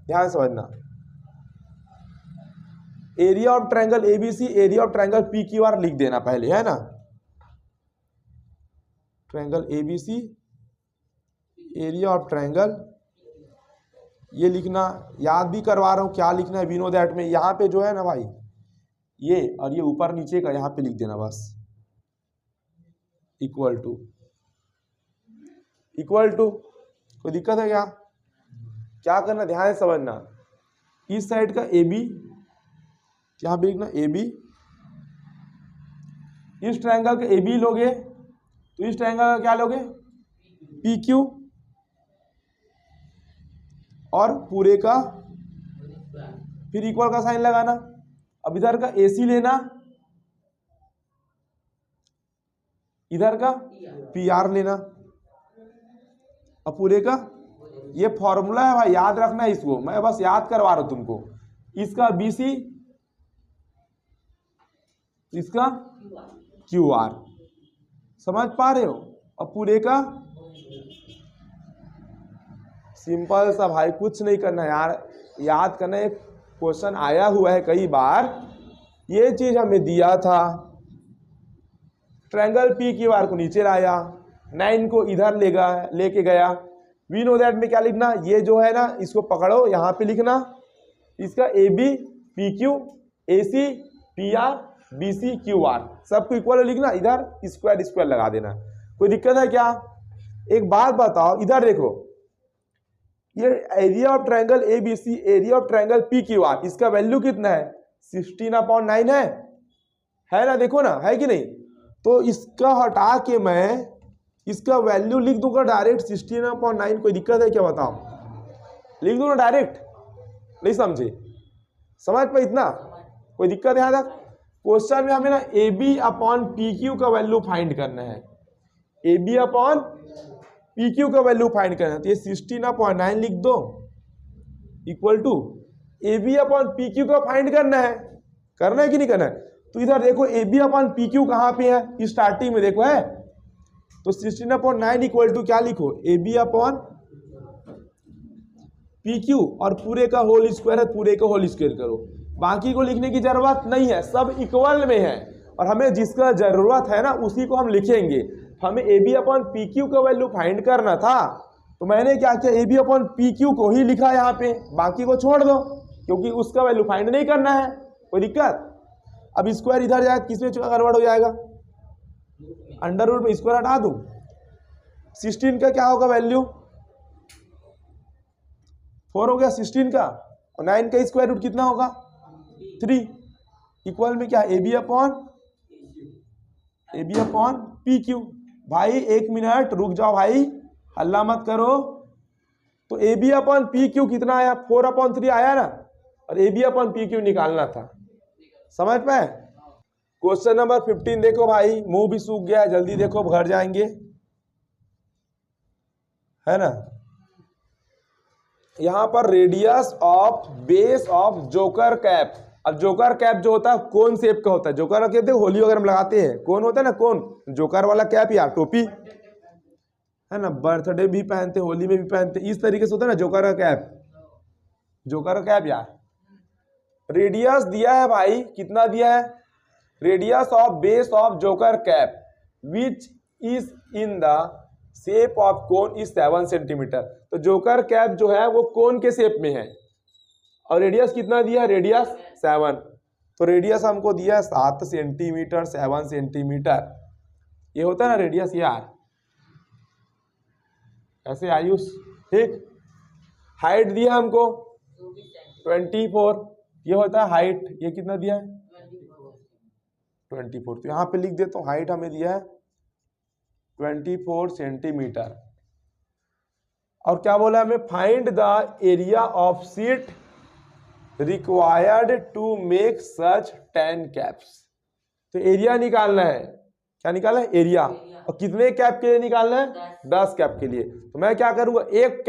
ध्यान से समझना। Area of triangle ABC, area of triangle P Q R लिख देना पहले, है ना। Triangle ABC, area of triangle, ये लिखना, याद भी करवा रहा हूं क्या लिखना है, वी नो दैट में यहाँ पे जो है ना भाई, ये और ये ऊपर नीचे का यहाँ पे लिख देना बस, इक्वल टू, इक्वल टू। कोई दिक्कत है क्या? क्या करना, ध्यान से समझना। इस साइड का ए बी, यहाँ पे लिखना ए बी, इस ट्रायंगल का ए बी लोगे तो इस ट्रायंगल का क्या लोगे, पी क्यू, और पूरे का फिर इक्वल का साइन लगाना। अब इधर का AC लेना, इधर का PR लेना, अब पूरे का, ये फॉर्मूला है भाई, याद रखना है इसको, मैं बस याद करवा रहा हूं तुमको। इसका BC, इसका QR, समझ पा रहे हो। अब पूरे का, सिंपल सा भाई, कुछ नहीं करना यार, याद करना। एक क्वेश्चन आया हुआ है कई बार, ये चीज हमें दिया था, ट्रायंगल पी क्यू आर को नीचे लाया, 9 को इधर लेके गया, वी नो दैट में क्या लिखना, ये जो है ना इसको पकड़ो, यहाँ पे लिखना, इसका a b p q AC PR BC QR सबको इक्वल लिखना, इधर स्क्वायर स्क्वायर लगा देना। कोई दिक्कत है क्या? एक बात बताओ, इधर देखो, ये area of triangle ABC, area of triangle PQR, इसका वैल्यू कितना है, 16/9 है ना, देखो ना, है कि नहीं। तो इसका हटा के मैं इसका वैल्यू लिख दूंगा डायरेक्ट 16/9। कोई दिक्कत है क्या बताओ? लिख दूंगा डायरेक्ट, नहीं समझे? समझ पे इतना, कोई दिक्कत है यहाँ तक? क्वेश्चन में हमें ना AB/PQ का वैल्यू फाइंड करना है, AB/PQ का वैल्यू फाइंड करना है, तो ये 16/9 लिख दो, इक्वल टू AB/PQ का फाइंड करना है कि नहीं करना है? तो इधर देखो AB/PQ कहाँ पे है, स्टार्टिंग में देखो है, तो 16/9 इक्वल टू क्या लिखो, AB/PQ, और पूरे का होल स्क्वायर है, पूरे का होल स्क्वायर करो, बाकी को लिखने की जरूरत नहीं है, सब इक्वल में है, और हमें जिसका जरूरत है ना उसी को हम लिखेंगे। हमें AB/PQ का वैल्यू फाइंड करना था, तो मैंने क्या किया, AB/PQ को ही लिखा यहाँ पे, बाकी को छोड़ दो, क्योंकि उसका वैल्यू फाइंड नहीं करना है। कोई दिक्कत? अब स्क्वायर इधर जाए, किसमें कन्वर्ट हो जाएगा, अंडर रूट में स्क्वायर हटा दूं, 16 का क्या होगा वैल्यू, 4 हो गया 16 का, और 9 का स्क्वायर रूट कितना होगा, 3, इक्वल में क्या, AB/PQ। भाई एक मिनट रुक जाओ भाई, हल्ला मत करो। तो AB/PQ कितना आया, 4/3 आया ना, और AB/PQ निकालना था, समझ पाए। क्वेश्चन नंबर 15 देखो भाई, मुंह भी सूख गया है, जल्दी देखो, घर जाएंगे, है ना। यहां पर radius of base of joker cap. अब जोकर कैप जो होता है कौन शेप का होता है, जोकर का कहते हैं होली वगैरह में लगाते हैं, कौन होता है ना, कौन, जोकर वाला कैप यार, टोपी, है ना, बर्थडे भी पहनते, होली में भी पहनते, इस तरीके से होता है ना जोकर का कैप, जोकर का कैप यार। रेडियस दिया है भाई, कितना दिया है, radius of base of joker cap which is in the shape of cone is 7 centimetre. तो जोकर कैप जो है वो कोन के शेप में है, और रेडियस कितना दिया है, रेडियस 7, तो रेडियस हमको दिया है 7 सेंटीमीटर, 7 सेंटीमीटर, ये होता है ना रेडियस यार, ऐसे आयुष, ठीक। हाइट दिया हमको 24, ये होता है हाइट, ये कितना दिया है 24, तो यहाँ पे लिख देता हूँ, हाइट हमें दिया है 24 सेंटीमीटर। और क्या बोला हमें, find the area of sheet required to make such 10 caps. तो एरिया निकालना है, क्या निकालना है, एरिया, और कितने कैप के लिए निकालना है, 10 कैप के लिए। तो मैं क्या करूंगा, एक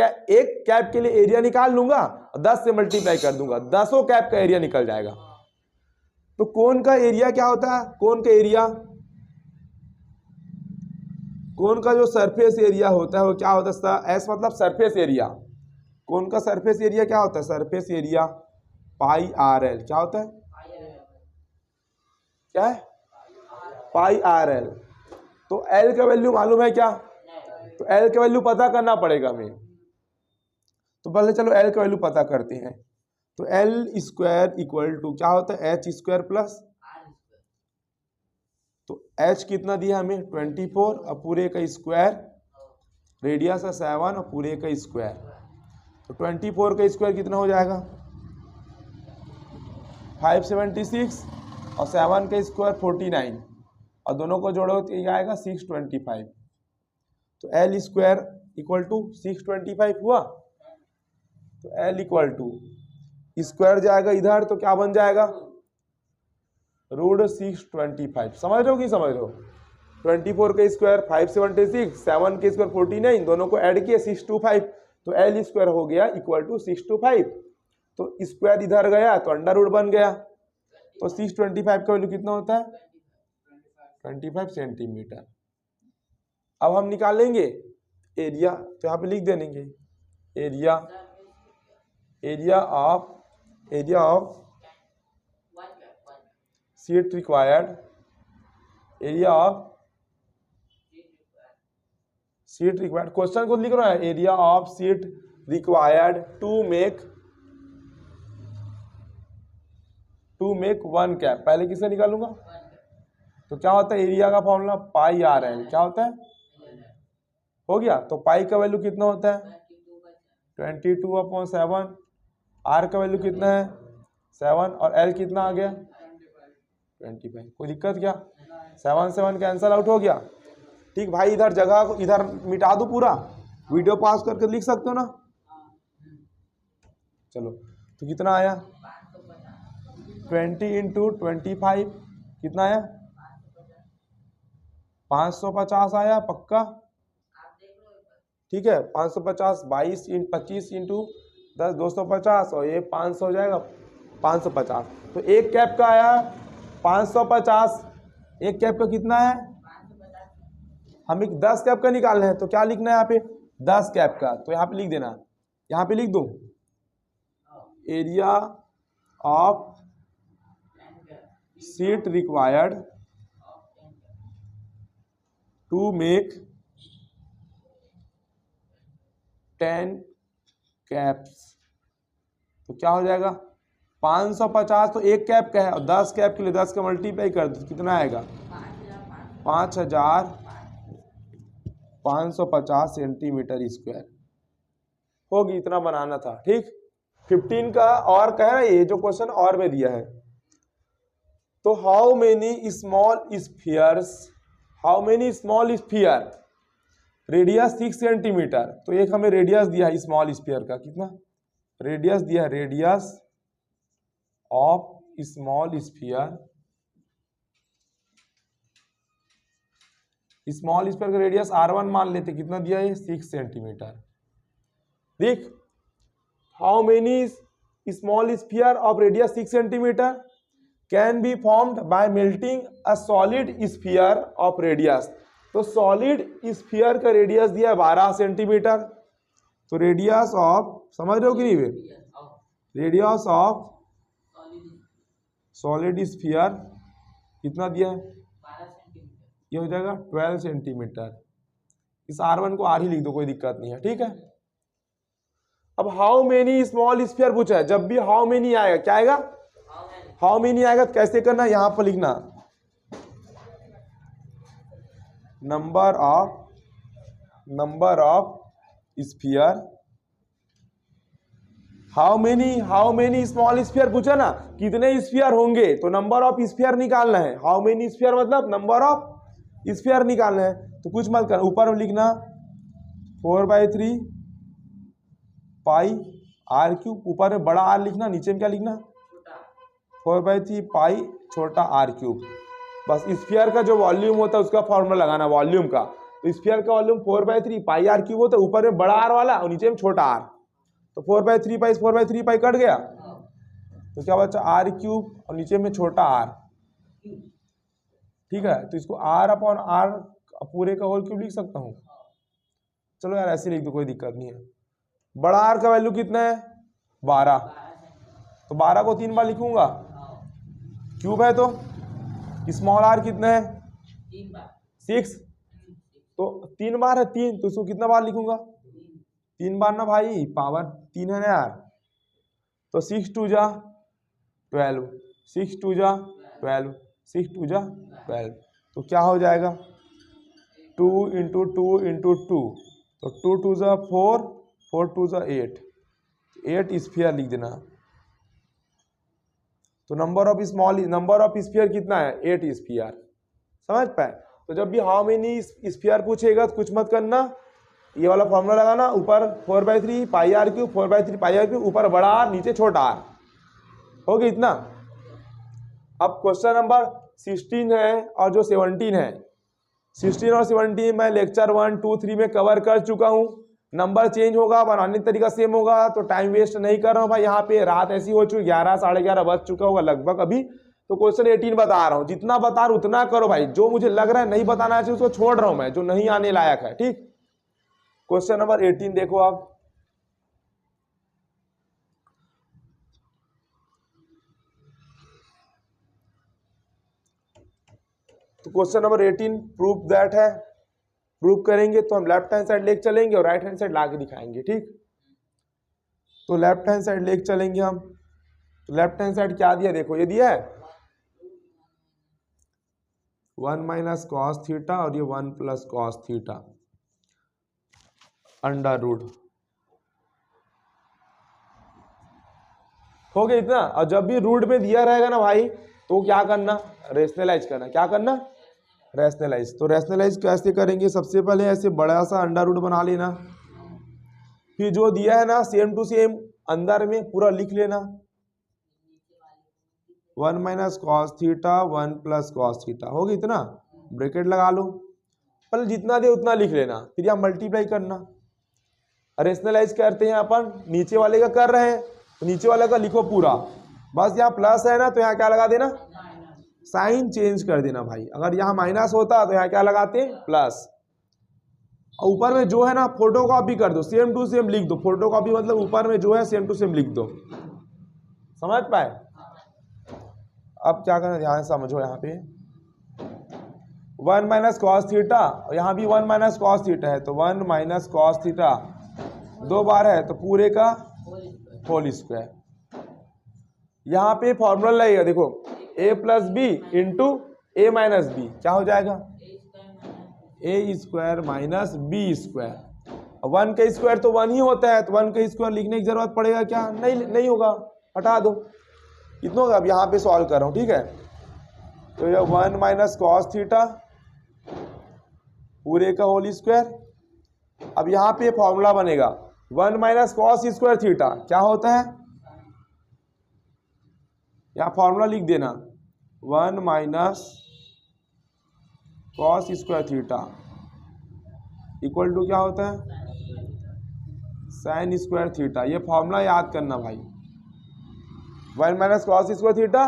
कैप के लिए एरिया निकाल लूंगा और 10 से मल्टीप्लाई कर दूंगा, 10 कैप का एरिया निकल जाएगा। तो कोन का एरिया क्या होता है, कोन का एरिया, कोन का जो सरफेस एरिया होता है वो क्या होता है, एस मतलब सरफेस एरिया, कौन का सरफेस एरिया क्या होता है? Surface area pi R L क्या होता है? क्या है? पाई आर एल। तो एल का वैल्यू मालूम है क्या? तो एल का वैल्यू पता करना पड़ेगा हमें। तो पहले चलो एल का वैल्यू पता करते हैं। तो एल स्क्वायर इक्वल टू क्या होता है? एच स्क्वायर प्लस, तो एच कितना दिया हमें? 24 और पूरे का स्क्वायर, रेडियस है 7 और पूरे का स्क्वायर। तो 24 का स्क्वायर कितना हो जाएगा? 576 और 7 का स्क्वायर 49 और दोनों को जोड़ो तो ये आएगा 625। तो एल स्क्वायर इक्वल टू 625 हुआ। तो एल इक्वल टू स्क्वायर जाएगा इधर तो क्या बन जाएगा? √625। समझ रहे हो कि समझ रहे हो? 24 का स्क्वायर 576, 7 के स्क्वायर 49, दोनों को ऐड किया 625। तो एल स्क्वायर हो गया इक्वल टू 625। तो स्क्वायर इधर गया तो अंडर रूट बन गया। तो 625 का वैल्यू कितना होता है? 25 सेंटीमीटर। अब हम निकालेंगे एरिया, तो यहाँ पे लिख देंगे area, area of sheet required, area of sheet required. Question को लिख रहा है area of sheet required to make 1 cap. पहले किसे निकालूंगा? तो क्या होता है एरिया का फॉर्मूला? पाई आर एल। क्या होता है? हो गया। तो पाई का वैल्यू कितना होता है? 22/7। आर का वैल्यू कितना है? 7 और एल कितना आ गया? 25। कोई दिक्कत क्या? 7 7 कैंसल आउट हो गया। ठीक भाई, इधर जगह को इधर मिटा दो, पूरा वीडियो पास करके लिख सकते हो ना? चलो, तो कितना आया? 20 × 25 कितना आया? 550 आया पक्का? ठीक है, 550 22 × 25 × 10 250 और ये 500 हो जाएगा 550। तो एक कैप का आया 550। एक कैप का कितना है? हमें 10 कैप का निकालना है। तो क्या लिखना है यहाँ पे? 10 कैप का। तो यहाँ पे लिख देना, यहाँ पे लिख दो area of sheet required to make 10 caps. तो क्या हो जाएगा? 550 तो एक कैप का है और 10 कैप के लिए 10 का मल्टीप्लाई कर दो, कितना आएगा? 5550 सेंटीमीटर स्क्वायर होगी। इतना बनाना था। ठीक, 15 का और कह रहा है, ये जो क्वेश्चन और में दिया है। तो how many small sphere radius 6 centimetre. तो एक हमें रेडियस दिया है स्मॉल स्फीयर का, कितना रेडियस दिया है? रेडियस ऑफ स्मॉल स्फीयर का रेडियस R1 मान लेते, कितना दिया है? 6 सेंटीमीटर। देख, how many small sphere of radius 6 centimetre can be formed by melting a solid sphere of radius. तो सॉलिड स्फीयर का रेडियस दिया है 12 सेंटीमीटर। तो रेडियस ऑफ, समझ रहे हो कि नहीं वे? रेडियस ऑफ सॉलिड स्फीयर कितना दिया है? ये हो जाएगा 12 सेंटीमीटर। इस R1 को R ही लिख दो, कोई दिक्कत नहीं है। ठीक है, अब हाउ मेनी स्मॉल स्फीयर पूछा है। जब भी हाउ मेनी आएगा, क्या आएगा? हाउ मेनी आएगा तो कैसे करना? यहां पर लिखना number of sphere. How many small sphere पूछा ना, कितने स्फीयर होंगे? तो नंबर ऑफ स्फीयर निकालना है। हाउ मेनी स्फीयर मतलब नंबर ऑफ स्फीयर निकालना है। तो कुछ मत करना, ऊपर में लिखना 4/3 पाई आर क्यूब। ऊपर में बड़ा आर लिखना, नीचे में क्या लिखना? 4/3 पाई छोटा आर क्यूब। बस स्फीयर का जो वॉल्यूम होता है उसका फॉर्मूला लगाना, वॉल्यूम का। तो स्फीयर का वॉल्यूम 4/3 पाई आर क्यूब होता है, ऊपर में बड़ा आर वाला और नीचे में छोटा आर। तो 4/3 पाई 4/3 पाई कट गया, तो क्या बचा? आर क्यूब और नीचे में छोटा आर। ठीक है, तो इसको R/R पूरे का होल क्यूब लिख सकता हूँ। चलो यार ऐसे लिख दो, कोई दिक्कत नहीं है। बड़ा आर का वैल्यू कितना है 12, तो 12 को 3 बार लिखूंगा, क्यूब है तो स्मॉल आर कितना है 6, तो 3 बार है 3, तो इसको कितना बार लिखूंगा 3 बार ना भाई, पावर 3 है ना यार, तो 6 2 जा 12, 6 2 जा 12, 6 2 जा 12, तो क्या हो जाएगा 2 इंटू 2 इंटू 2, तो 2 2 जा 4, 4 2 जा 8, 8 स्फीयर लिख देना। तो नंबर ऑफ स्फीयर कितना है 8 स्फीयर, समझ पाए। तो जब भी हाउ मेनी स्फीयर पूछेगा तो कुछ मत करना, ये वाला फॉर्मूला लगाना, ऊपर 4/3 pi r cube, 4/3 pi r cube, ऊपर बड़ा आर नीचे छोटा आर, हो गया इतना। अब क्वेश्चन नंबर 16 है और जो 17 है, 16 और 17 मैं लेक्चर 1 2 3 में कवर कर चुका हूँ। नंबर चेंज होगा, बनाने का तरीका सेम होगा, तो टाइम वेस्ट नहीं कर रहा हूँ भाई। यहाँ पे रात ऐसी हो चुकी 11 साढ़े 11 बज चुका होगा लगभग अभी, तो क्वेश्चन 18 बता रहा हूँ। जितना बता रहा हूँ उतना करो भाई, जो मुझे लग रहा है नहीं बताना चाहिए उसको छोड़ रहा हूँ मैं, जो नहीं आने लायक है, ठीक। क्वेश्चन नंबर 18 देखो आप, तो क्वेश्चन नंबर 18 प्रूफ दैट है। प्रूफ करेंगे तो हम लेफ्ट हैंड साइड लेके चलेंगे और राइट हैंड साइड ला के दिखाएंगे, ठीक। तो लेफ्ट हैंड साइड लेके चलेंगे हम, तो लेफ्ट हैंड साइड क्या दिया देखो, ये दिया है 1 माइनस कॉस थीटा और ये 1 plus cos theta under root, हो गया इतना। और जब भी रूट में दिया रहेगा ना भाई, तो क्या करना, रेशनलाइज करना। क्या करना, रैशनलाइज। तो रैशनलाइज कैसे करेंगे, सबसे पहले ऐसे बड़ा सा अंडर रूट बना लेना, फिर जो दिया है ना सेम टू सेम अंदर में पूरा लिख लेना, 1 minus cos theta 1 plus cos theta, हो गया इतना। ब्रैकेट लगा लो, पहले जितना दे उतना लिख लेना, फिर यहाँ मल्टीप्लाई करना। रेशनलाइज करते हैं अपन, नीचे वाले का कर रहे हैं तो नीचे वाले का लिखो पूरा, बस यहाँ प्लस है ना तो यहाँ क्या लगा देना, साइन चेंज कर देना भाई। अगर यहाँ माइनस होता तो यहाँ क्या लगाते हैं, प्लस। और ऊपर में जो है ना फोटो कॉपी कर दो, सेम टू सेम लिख दो। फोटो कॉपी मतलब ऊपर में जो है सेम टू सेम लिख दो, समझ पाए। अब क्या करना, ध्यान समझो, यहाँ पे 1 माइनस कॉस थीटा, यहाँ भी 1 माइनस कॉस थीटा है, तो 1 माइनस कॉस थीटा 2 बार है तो पूरे का होल स्क्वायर। यहाँ पे फॉर्मूला लगेगा देखो, a plus b into a minus b, क्या हो जाएगा a square minus b square. 1 का स्क्वायर तो 1 ही होता है, तो 1 का स्क्वायर लिखने की जरूरत पड़ेगा क्या, नहीं होगा, हटा दो। इतना होगा। अब यहाँ पे सॉल्व कर रहा हूँ, ठीक है। तो ये 1 माइनस कॉस थीटा पूरे का होल स्क्वायर। अब यहाँ पे फॉर्मूला बनेगा 1 माइनस कॉस स्क्वायर थीटा क्या होता है, यहाँ फॉर्मूला लिख देना 1 minus cos square theta equal to क्या होता है, साइन स्क्वायर थीटा। ये फॉर्मूला याद करना भाई, 1 minus cos square theta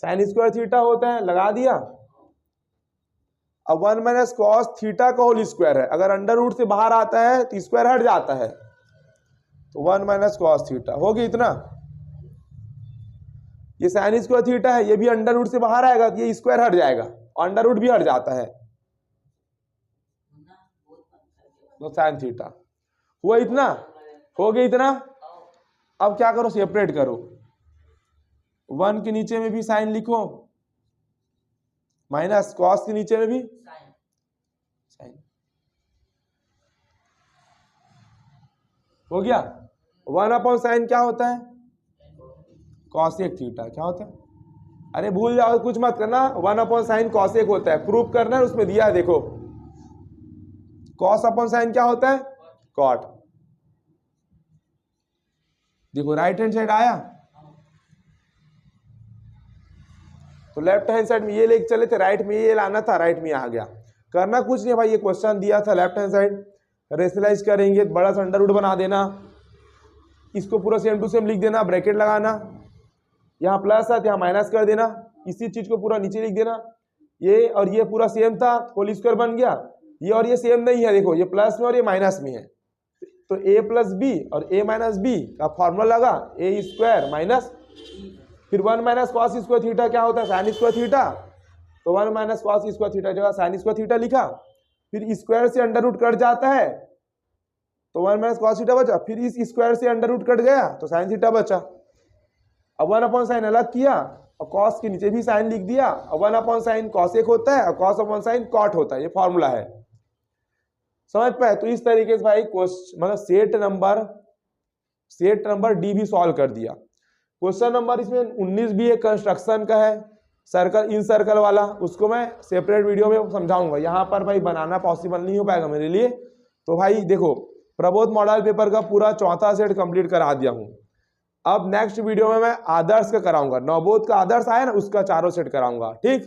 sine square theta होता है, लगा दिया। अब 1 माइनस कॉस थीटा का होल स्क्वायर है, अगर अंडर रूट से बाहर आता है तो स्क्वायर हट जाता है, तो 1 माइनस कॉस थीटा हो गया इतना। ये साइन स्क्वायर थीटा है, ये भी अंडर रूट से बाहर आएगा तो ये स्क्वायर हट जाएगा, अंडर रूट भी हट जाता है, तो साइन थीटा हुआ इतना, हो गया इतना। अब क्या करो, सेपरेट करो, 1 के नीचे में भी साइन लिखो, माइनस कॉस के नीचे में भी साइन, हो गया। 1 अपॉन साइन क्या होता है, कॉसेक थीटा, क्या होता है, अरे भूल जाओ कुछ मत करना, 1 अपॉन साइन कॉसेक होता है, प्रूफ करना है, उसमें दिया है देखो, कॉस अपॉन साइन क्या होता है, कॉट। देखो राइट हैंड साइड आया, तो लेफ्ट हैंड साइड में ये लेके चले थे, राइट में ये लाना था, राइट में आ गया। करना कुछ नहीं भाई, ये क्वेश्चन दिया था लेफ्ट हैंड साइड, रेशनलाइज करेंगे, बड़ा सा अंडर रूट बना देना, इसको पूरा सेम टू सेम लिख देना, ब्रैकेट लगाना, यहाँ प्लस है यहाँ माइनस कर देना, इसी चीज को पूरा नीचे लिख देना, ये और ये पूरा सेम था, होल स्क्वायर बन गया। ये और ये सेम नहीं है, देखो ये प्लस में और ये माइनस में है, तो a प्लस बी और a माइनस बी का फॉर्मूला लगा a स्क्वायर माइनस, फिर 1 माइनस कॉस स्क्वायर थीटा क्या होता है साइन स्क्वायर थीटा, तो 1 माइनस कॉस स्क्वायर थीटा जगह साइन स्क्वायर थीटा लिखा, फिर स्क्वायर से अंडर रूट कट जाता है तो 1 माइनस कॉस थीटा बचा, फिर इस स्क्वायर से अंडर रूट कट गया तो साइन थीटा बचा। अब 1 अपॉन साइन अलग किया और कॉस के नीचे भी साइन लिख दिया, और 1 अपॉन साइन कॉसेक होता है और कॉस अपॉन साइन कॉट होता है, ये फॉर्मूला है, समझ पाए। तो इस तरीके से भाई मतलब सेट नंबर डी भी सॉल्व कर दिया। क्वेश्चन नंबर इसमें 19 भी एक कंस्ट्रक्शन का है, सर्कल इन सर्कल वाला, उसको मैं सेपरेट वीडियो में समझाऊंगा, यहाँ पर भाई बनाना पॉसिबल नहीं हो पाएगा मेरे लिए। तो भाई देखो प्रबोध मॉडल पेपर का पूरा चौथा सेट कंप्लीट करा दिया हूँ। अब नेक्स्ट वीडियो में मैं आदर्श का कराऊंगा, नवबोध का आदर्श आया ना उसका चारों सेट कराऊंगा, ठीक।